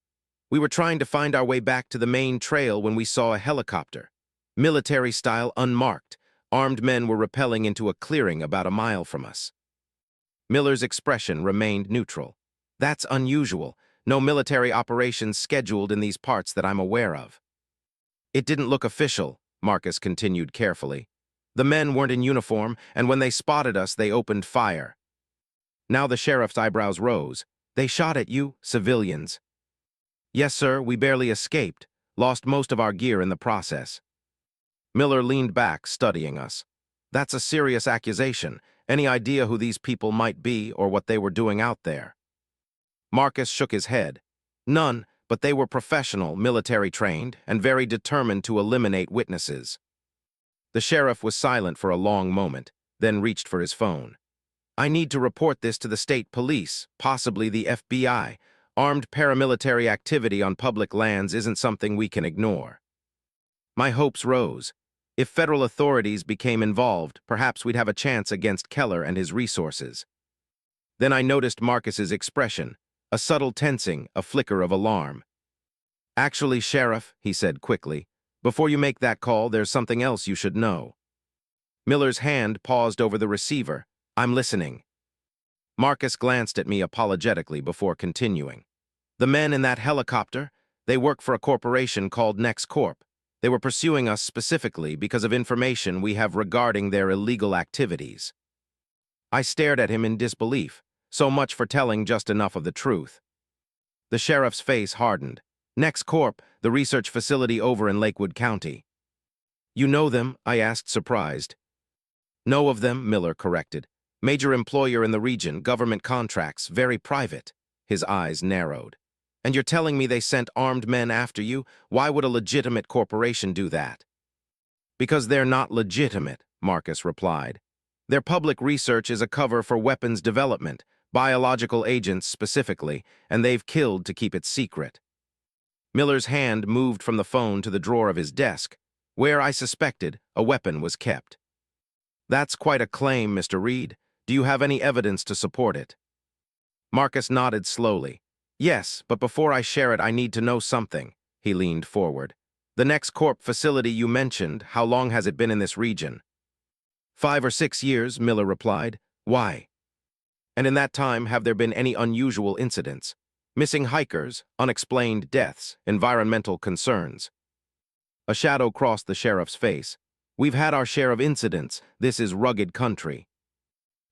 We were trying to find our way back to the main trail when we saw a helicopter. Military-style, unmarked. Armed men were rappelling into a clearing about a mile from us. Miller's expression remained neutral. That's unusual. No military operations scheduled in these parts that I'm aware of. It didn't look official, Marcus continued carefully. The men weren't in uniform, and when they spotted us, they opened fire. Now the sheriff's eyebrows rose. They shot at you, civilians. Yes, sir, we barely escaped. Lost most of our gear in the process. Miller leaned back, studying us. That's a serious accusation. Any idea who these people might be or what they were doing out there? Marcus shook his head. None, but they were professional, military-trained, and very determined to eliminate witnesses. The sheriff was silent for a long moment, then reached for his phone. I need to report this to the state police, possibly the FBI. Armed paramilitary activity on public lands isn't something we can ignore. My hopes rose. If federal authorities became involved, perhaps we'd have a chance against Keller and his resources. Then I noticed Marcus's expression, a subtle tensing, a flicker of alarm. Actually, Sheriff, he said quickly, before you make that call, there's something else you should know. Miller's hand paused over the receiver. I'm listening. Marcus glanced at me apologetically before continuing. The men in that helicopter, they work for a corporation called Next Corp. They were pursuing us specifically because of information we have regarding their illegal activities. I stared at him in disbelief. So much for telling just enough of the truth. The sheriff's face hardened. Next Corp, the research facility over in Lakewood County. You know them? I asked, surprised. Know of them, Miller corrected. Major employer in the region, government contracts, very private. His eyes narrowed. And you're telling me they sent armed men after you? Why would a legitimate corporation do that? Because they're not legitimate, Marcus replied. Their public research is a cover for weapons development, biological agents specifically, and they've killed to keep it secret. Miller's hand moved from the phone to the drawer of his desk, where, I suspected, a weapon was kept. That's quite a claim, Mr. Reed. Do you have any evidence to support it? Marcus nodded slowly. Yes, but before I share it, I need to know something. He leaned forward. The Next Corp facility you mentioned, how long has it been in this region? 5 or 6 years, Miller replied. Why? And in that time, have there been any unusual incidents? Missing hikers, unexplained deaths, environmental concerns? A shadow crossed the sheriff's face. We've had our share of incidents. This is rugged country.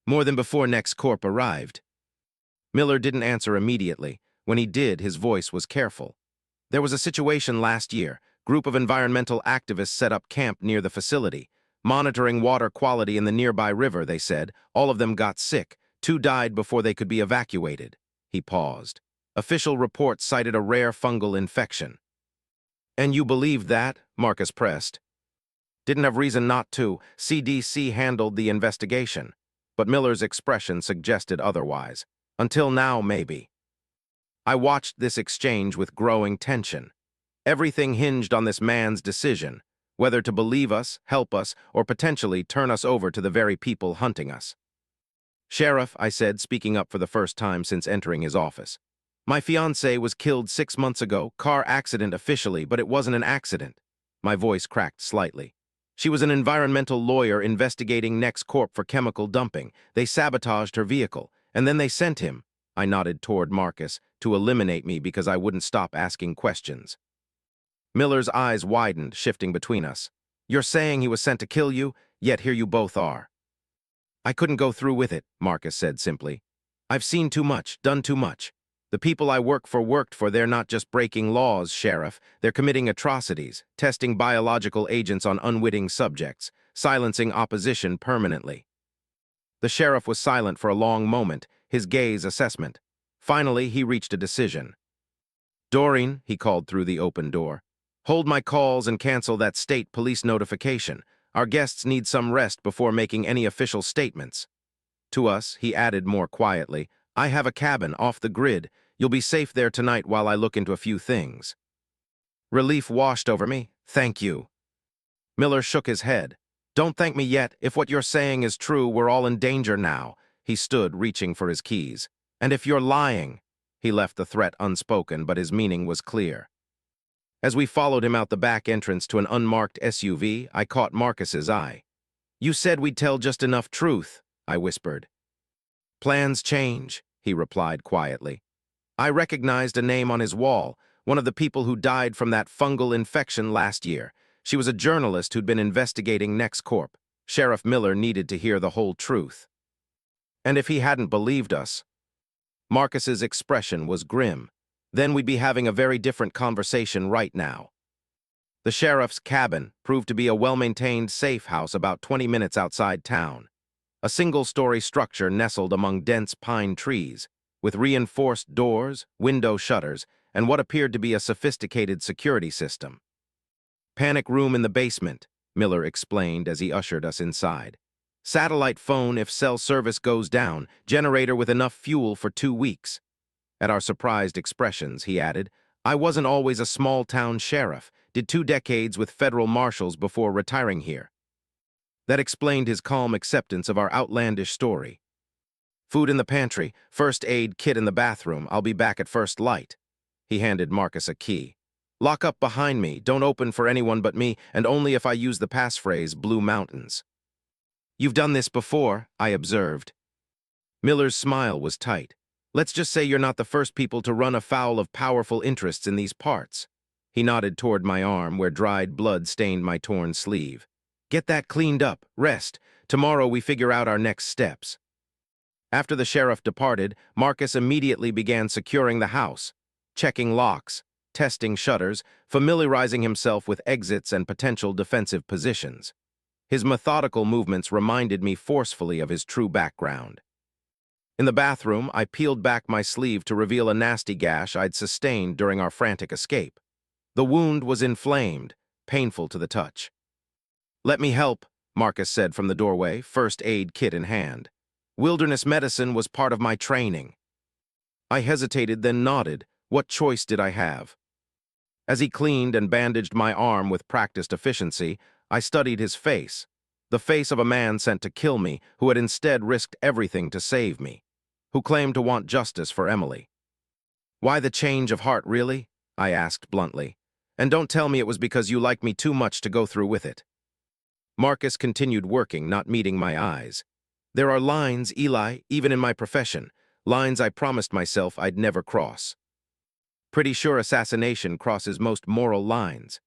More than before Next Corp arrived. Miller didn't answer immediately. When he did, his voice was careful. There was a situation last year. Group of environmental activists set up camp near the facility. Monitoring water quality in the nearby river, they said. All of them got sick. 2 died before they could be evacuated. He paused. Official reports cited a rare fungal infection. And you believed that? Marcus pressed. Didn't have reason not to. CDC handled the investigation. But Miller's expression suggested otherwise. Until now, maybe. I watched this exchange with growing tension. Everything hinged on this man's decision, whether to believe us, help us, or potentially turn us over to the very people hunting us. Sheriff, I said, speaking up for the first time since entering his office. My fiancée was killed 6 months ago, car accident officially, but it wasn't an accident. My voice cracked slightly. She was an environmental lawyer investigating NextCorp for chemical dumping. They sabotaged her vehicle, and then they sent him, I nodded toward Marcus, to eliminate me because I wouldn't stop asking questions. Miller's eyes widened, shifting between us. You're saying he was sent to kill you, yet here you both are. I couldn't go through with it, Marcus said simply. I've seen too much, done too much. The people I worked for, they're not just breaking laws, Sheriff. They're committing atrocities, testing biological agents on unwitting subjects, silencing opposition permanently. The sheriff was silent for a long moment, his gaze assessment. Finally, he reached a decision. Doreen, he called through the open door, hold my calls and cancel that state police notification. Our guests need some rest before making any official statements. To us, he added more quietly, I have a cabin off the grid. You'll be safe there tonight while I look into a few things. Relief washed over me. Thank you. Miller shook his head. Don't thank me yet. If what you're saying is true, we're all in danger now. He stood, reaching for his keys. And if you're lying, he left the threat unspoken, but his meaning was clear. As we followed him out the back entrance to an unmarked SUV, I caught Marcus's eye. You said we'd tell just enough truth, I whispered. Plans change, he replied quietly. I recognized a name on his wall, one of the people who died from that fungal infection last year. She was a journalist who'd been investigating NextCorp. Sheriff Miller needed to hear the whole truth. And if he hadn't believed us? Marcus's expression was grim. Then we'd be having a very different conversation right now. The sheriff's cabin proved to be a well-maintained safe house about 20 minutes outside town. A single-story structure nestled among dense pine trees, with reinforced doors, window shutters, and what appeared to be a sophisticated security system. Panic room in the basement, Miller explained as he ushered us inside. Satellite phone if cell service goes down, generator with enough fuel for 2 weeks. At our surprised expressions, he added, I wasn't always a small-town sheriff, did 2 decades with federal marshals before retiring here. That explained his calm acceptance of our outlandish story. Food in the pantry, first aid kit in the bathroom, I'll be back at first light. He handed Marcus a key. Lock up behind me, don't open for anyone but me, and only if I use the passphrase Blue Mountains. You've done this before, I observed. Miller's smile was tight. Let's just say you're not the first people to run afoul of powerful interests in these parts. He nodded toward my arm where dried blood stained my torn sleeve. Get that cleaned up, rest. Tomorrow we figure out our next steps. After the sheriff departed, Marcus immediately began securing the house, checking locks, testing shutters, familiarizing himself with exits and potential defensive positions. His methodical movements reminded me forcefully of his true background. In the bathroom, I peeled back my sleeve to reveal a nasty gash I'd sustained during our frantic escape. The wound was inflamed, painful to the touch. Let me help, Marcus said from the doorway, first aid kit in hand. Wilderness medicine was part of my training. I hesitated, then nodded. What choice did I have? As he cleaned and bandaged my arm with practiced efficiency, I studied his face, the face of a man sent to kill me who had instead risked everything to save me, who claimed to want justice for Emily. Why the change of heart, really? I asked bluntly. And don't tell me it was because you like me too much to go through with it. Marcus continued working, not meeting my eyes. There are lines, Eli, even in my profession, lines I promised myself I'd never cross. Pretty sure assassination crosses most moral lines.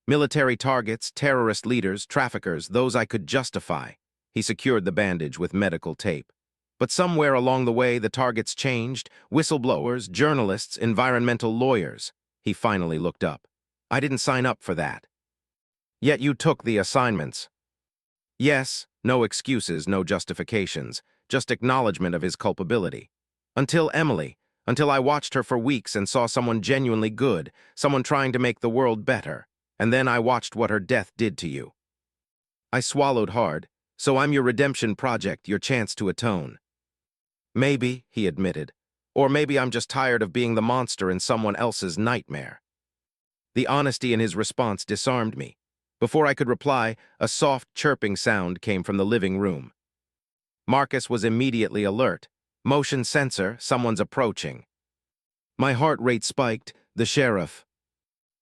Military targets, terrorist leaders, traffickers, those I could justify. He secured the bandage with medical tape. But somewhere along the way, the targets changed. Whistleblowers, journalists, environmental lawyers. He finally looked up. I didn't sign up for that. Yet you took the assignments. Yes, no excuses, no justifications, just acknowledgement of his culpability. Until Emily, until I watched her for weeks and saw someone genuinely good, someone trying to make the world better. And then I watched what her death did to you. I swallowed hard. So I'm your redemption project, your chance to atone. Maybe, he admitted. Or maybe I'm just tired of being the monster in someone else's nightmare. The honesty in his response disarmed me. Before I could reply, a soft chirping sound came from the living room. Marcus was immediately alert. Motion sensor, someone's approaching. My heart rate spiked. The sheriff.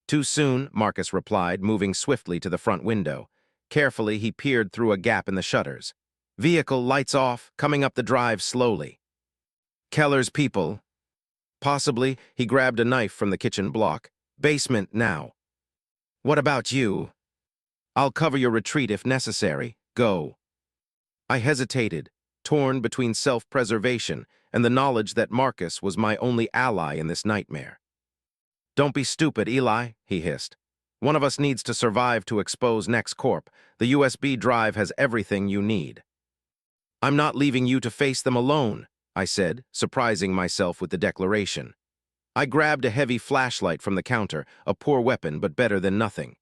Too soon, Marcus replied, moving swiftly to the front window. Carefully, he peered through a gap in the shutters. Vehicle lights off, coming up the drive slowly. Keller's people. Possibly, he grabbed a knife from the kitchen block. Basement now. What about you? I'll cover your retreat if necessary. Go. I hesitated, torn between self-preservation and the knowledge that Marcus was my only ally in this nightmare. Don't be stupid, Eli, he hissed. One of us needs to survive to expose Nex Corp. The USB drive has everything you need. I'm not leaving you to face them alone, I said, surprising myself with the declaration. I grabbed a heavy flashlight from the counter, a poor weapon but better than nothing.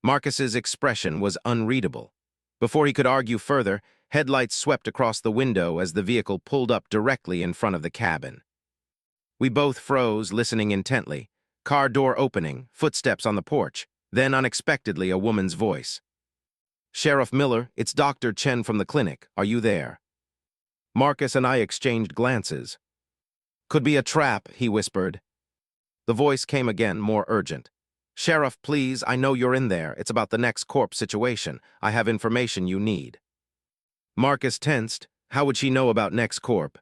Marcus's expression was unreadable. Before he could argue further, headlights swept across the window as the vehicle pulled up directly in front of the cabin. We both froze, listening intently. Car door opening, footsteps on the porch, then unexpectedly a woman's voice. Sheriff Miller, it's Dr. Chen from the clinic. Are you there? Marcus and I exchanged glances. Could be a trap, he whispered. The voice came again, more urgent. Sheriff, please, I know you're in there. It's about the Nex Corp situation. I have information you need. Marcus tensed. How would she know about Nex Corp?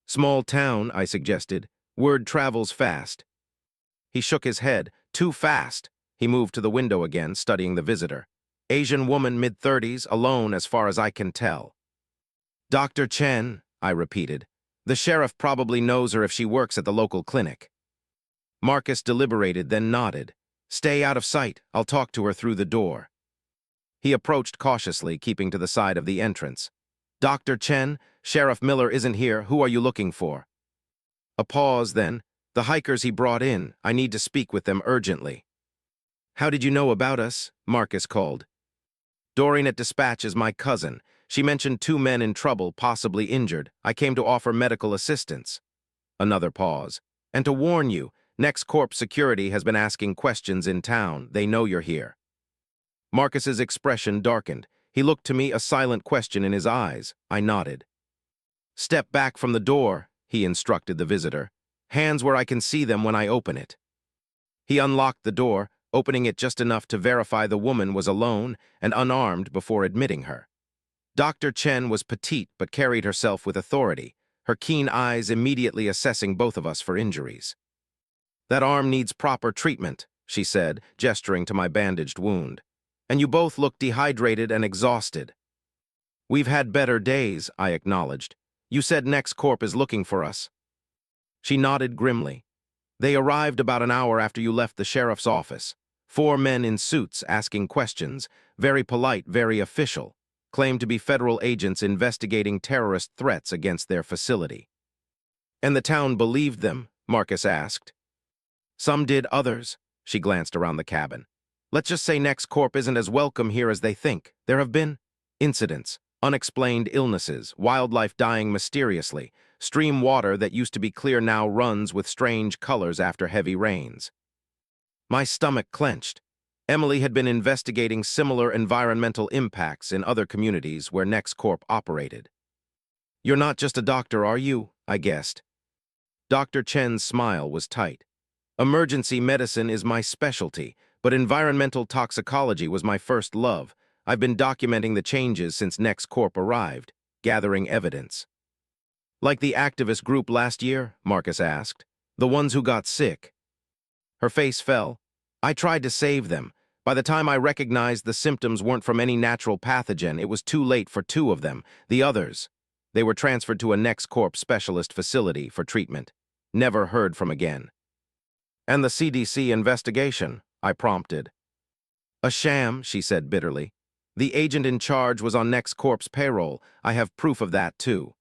Small town, I suggested. Word travels fast. He shook his head. Too fast. He moved to the window again, studying the visitor. Asian woman, mid-30s, alone as far as I can tell. Dr. Chen, I repeated. The sheriff probably knows her if she works at the local clinic. Marcus deliberated, then nodded. Stay out of sight. I'll talk to her through the door. He approached cautiously, keeping to the side of the entrance. Dr. Chen, Sheriff Miller isn't here. Who are you looking for? A pause, then. The hikers he brought in. I need to speak with them urgently. How did you know about us? Marcus called. Doreen at Dispatch is my cousin. She mentioned 2 men in trouble, possibly injured. I came to offer medical assistance. Another pause. And to warn you, Nex Corp security has been asking questions in town. They know you're here. Marcus's expression darkened. He looked to me, a silent question in his eyes. I nodded. Step back from the door, he instructed the visitor. Hands where I can see them when I open it. He unlocked the door, opening it just enough to verify the woman was alone and unarmed before admitting her. Dr. Chen was petite but carried herself with authority, her keen eyes immediately assessing both of us for injuries. That arm needs proper treatment, she said, gesturing to my bandaged wound. And you both look dehydrated and exhausted. We've had better days, I acknowledged. You said Nex Corp is looking for us. She nodded grimly. They arrived about an hour after you left the sheriff's office. 4 men in suits asking questions, very polite, very official, claimed to be federal agents investigating terrorist threats against their facility. And the town believed them? Marcus asked. Some did, others. She glanced around the cabin. Let's just say Nex Corp isn't as welcome here as they think. There have been incidents, unexplained illnesses, wildlife dying mysteriously, stream water that used to be clear now runs with strange colors after heavy rains. My stomach clenched. Emily had been investigating similar environmental impacts in other communities where Nex Corp operated. You're not just a doctor, are you? I guessed. Dr. Chen's smile was tight. Emergency medicine is my specialty, but environmental toxicology was my first love. I've been documenting the changes since Nex Corp arrived, gathering evidence. Like the activist group last year? Marcus asked. The ones who got sick. Her face fell. I tried to save them. By the time I recognized the symptoms weren't from any natural pathogen, it was too late for 2 of them. The others, they were transferred to a Nex Corp specialist facility for treatment. Never heard from again. And the CDC investigation, I prompted. A sham, she said bitterly. The agent in charge was on Nex Corp's payroll. I have proof of that, too.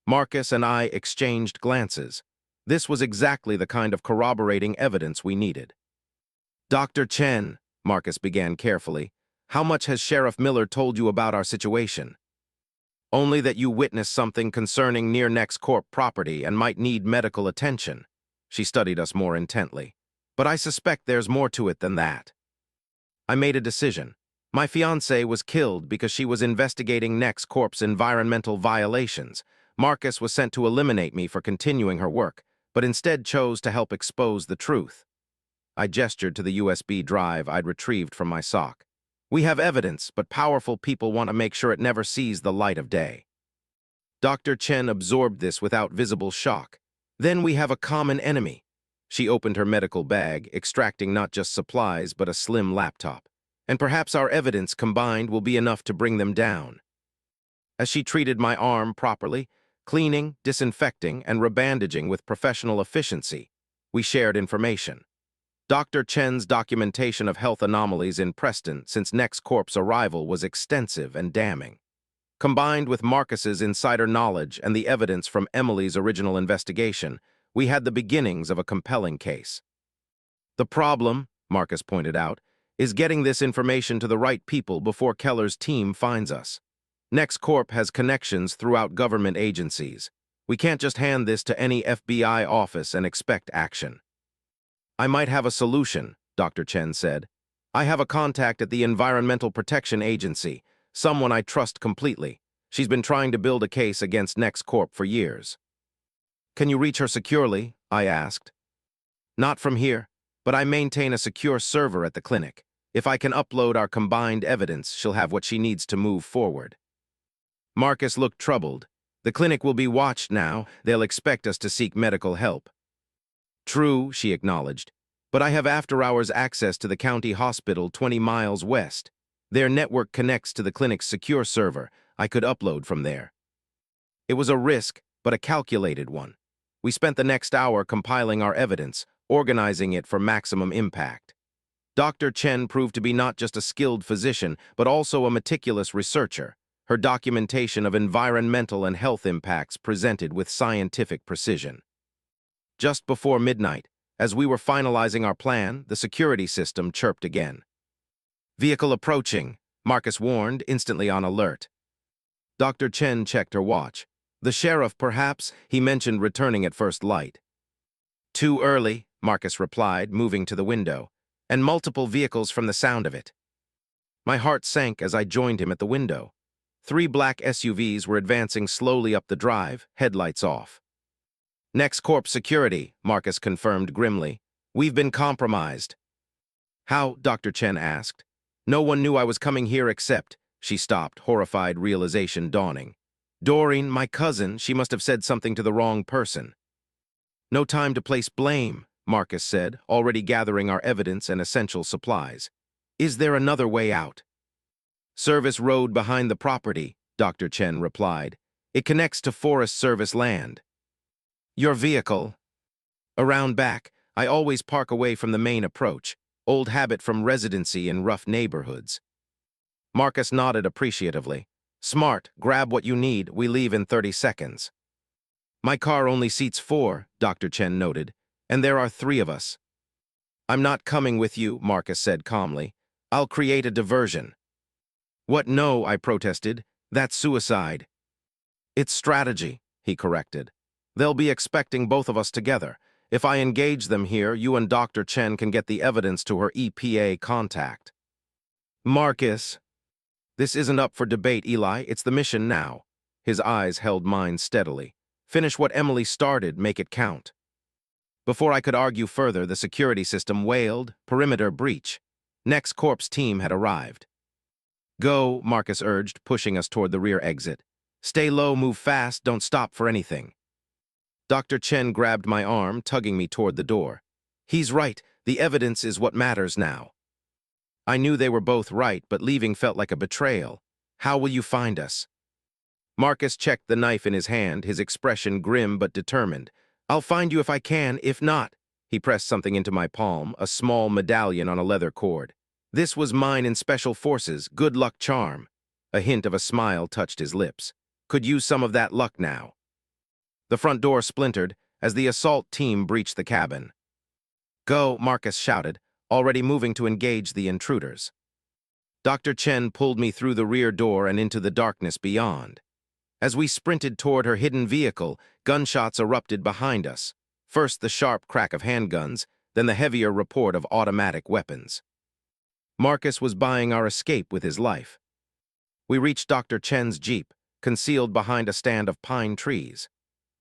Marcus and I exchanged glances. This was exactly the kind of corroborating evidence we needed. Dr. Chen, Marcus began carefully, how much has Sheriff Miller told you about our situation? Only that you witnessed something concerning near Nex Corp property and might need medical attention. She studied us more intently. But I suspect there's more to it than that. I made a decision. My fiancée was killed because she was investigating Nex Corp's environmental violations. Marcus was sent to eliminate me for continuing her work, but instead chose to help expose the truth. I gestured to the USB drive I'd retrieved from my sock. We have evidence, but powerful people want to make sure it never sees the light of day. Dr. Chen absorbed this without visible shock. Then we have a common enemy. She opened her medical bag, extracting not just supplies, but a slim laptop. And perhaps our evidence combined will be enough to bring them down. As she treated my arm properly, cleaning, disinfecting, and rebandaging with professional efficiency, we shared information. Dr. Chen's documentation of health anomalies in Preston since NextCorp's arrival was extensive and damning. Combined with Marcus's insider knowledge and the evidence from Emily's original investigation, we had the beginnings of a compelling case. The problem, Marcus pointed out, is getting this information to the right people before Keller's team finds us. NextCorp has connections throughout government agencies. We can't just hand this to any FBI office and expect action. I might have a solution, Dr. Chen said. I have a contact at the Environmental Protection Agency, someone I trust completely. She's been trying to build a case against NextCorp for years. Can you reach her securely? I asked. Not from here, but I maintain a secure server at the clinic. If I can upload our combined evidence, she'll have what she needs to move forward. Marcus looked troubled. The clinic will be watched now. They'll expect us to seek medical help. True, she acknowledged, but I have after-hours access to the county hospital 20 miles west. Their network connects to the clinic's secure server. I could upload from there. It was a risk, but a calculated one. We spent the next hour compiling our evidence, organizing it for maximum impact. Dr. Chen proved to be not just a skilled physician, but also a meticulous researcher. Her documentation of environmental and health impacts presented with scientific precision. Just before midnight, as we were finalizing our plan, the security system chirped again. Vehicle approaching, Marcus warned, instantly on alert. Dr. Chen checked her watch. The sheriff, perhaps, he mentioned returning at first light. Too early, Marcus replied, moving to the window, and multiple vehicles from the sound of it. My heart sank as I joined him at the window. 3 black SUVs were advancing slowly up the drive, headlights off. NextCorp security, Marcus confirmed grimly. We've been compromised. How? Dr. Chen asked. No one knew I was coming here except... She stopped, horrified realization dawning. Doreen, my cousin, she must have said something to the wrong person. No time to place blame, Marcus said, already gathering our evidence and essential supplies. Is there another way out? Service road behind the property, Dr. Chen replied. It connects to Forest Service land. Your vehicle? Around back, I always park away from the main approach, old habit from residency in rough neighborhoods. Marcus nodded appreciatively. Smart, grab what you need, we leave in 30 seconds. My car only seats 4, Dr. Chen noted, and there are 3 of us. I'm not coming with you, Marcus said calmly. I'll create a diversion. What? No, I protested. That's suicide. It's strategy, he corrected. They'll be expecting both of us together. If I engage them here, you and Dr. Chen can get the evidence to her EPA contact. Marcus. This isn't up for debate, Eli. It's the mission now. His eyes held mine steadily. Finish what Emily started, make it count. Before I could argue further, the security system wailed, perimeter breach. NextCorp's team had arrived. Go, Marcus urged, pushing us toward the rear exit. Stay low, move fast, don't stop for anything. Dr. Chen grabbed my arm, tugging me toward the door. He's right, the evidence is what matters now. I knew they were both right, but leaving felt like a betrayal. How will you find us? Marcus checked the knife in his hand, his expression grim but determined. I'll find you if I can, if not. He pressed something into my palm, a small medallion on a leather cord. This was mine in Special Forces, good luck charm. A hint of a smile touched his lips. Could use some of that luck now. The front door splintered as the assault team breached the cabin. Go, Marcus shouted, already moving to engage the intruders. Dr. Chen pulled me through the rear door and into the darkness beyond. As we sprinted toward her hidden vehicle, gunshots erupted behind us. First the sharp crack of handguns, then the heavier report of automatic weapons. Marcus was buying our escape with his life. We reached Dr. Chen's Jeep, concealed behind a stand of pine trees.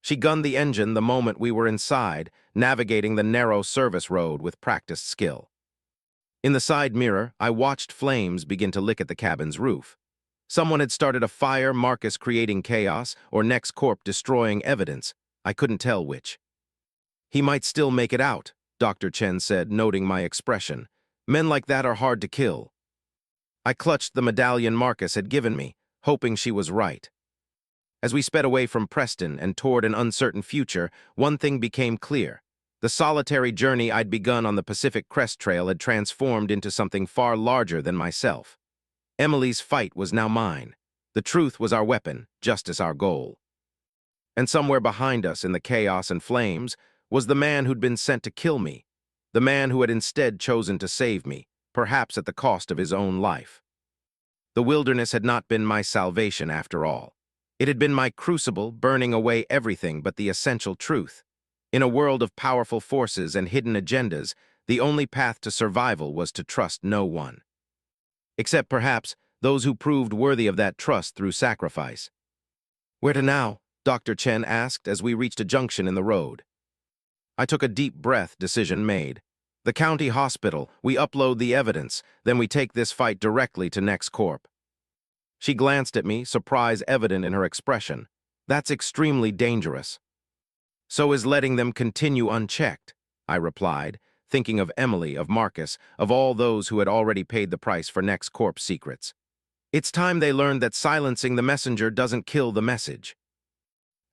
She gunned the engine the moment we were inside, navigating the narrow service road with practiced skill. In the side mirror, I watched flames begin to lick at the cabin's roof. Someone had started a fire, Marcus creating chaos, or Nex Corp destroying evidence. I couldn't tell which. He might still make it out, Dr. Chen said, noting my expression. Men like that are hard to kill. I clutched the medallion Marcus had given me, hoping she was right. As we sped away from Preston and toward an uncertain future, one thing became clear. The solitary journey I'd begun on the Pacific Crest Trail had transformed into something far larger than myself. Emily's fight was now mine. The truth was our weapon, justice our goal. And somewhere behind us in the chaos and flames was the man who'd been sent to kill me, the man who had instead chosen to save me, perhaps at the cost of his own life. The wilderness had not been my salvation after all. It had been my crucible, burning away everything but the essential truth. In a world of powerful forces and hidden agendas, the only path to survival was to trust no one. Except perhaps those who proved worthy of that trust through sacrifice. "Where to now?" Dr. Chen asked as we reached a junction in the road. I took a deep breath, decision made. The county hospital, we upload the evidence, then we take this fight directly to Nex Corp. She glanced at me, surprise evident in her expression. "That's extremely dangerous." "So is letting them continue unchecked," I replied, thinking of Emily, of Marcus, of all those who had already paid the price for Nex Corp's secrets. It's time they learned that silencing the messenger doesn't kill the message.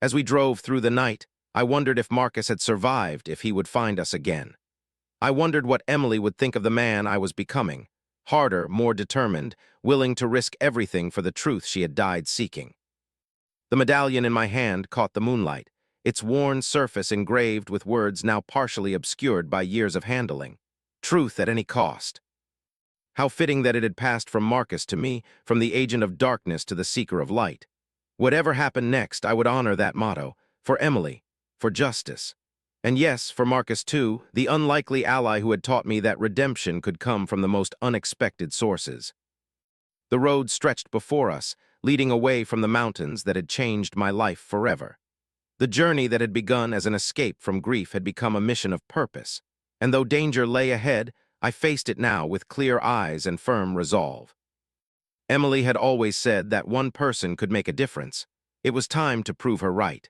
As we drove through the night, I wondered if Marcus had survived, if he would find us again. I wondered what Emily would think of the man I was becoming. Harder, more determined, willing to risk everything for the truth she had died seeking. The medallion in my hand caught the moonlight, its worn surface engraved with words now partially obscured by years of handling. Truth at any cost. How fitting that it had passed from Marcus to me, from the agent of darkness to the seeker of light. Whatever happened next, I would honor that motto, for Emily, for justice. And yes, for Marcus too, the unlikely ally who had taught me that redemption could come from the most unexpected sources. The road stretched before us, leading away from the mountains that had changed my life forever. The journey that had begun as an escape from grief had become a mission of purpose, and though danger lay ahead, I faced it now with clear eyes and firm resolve. Emily had always said that one person could make a difference. It was time to prove her right.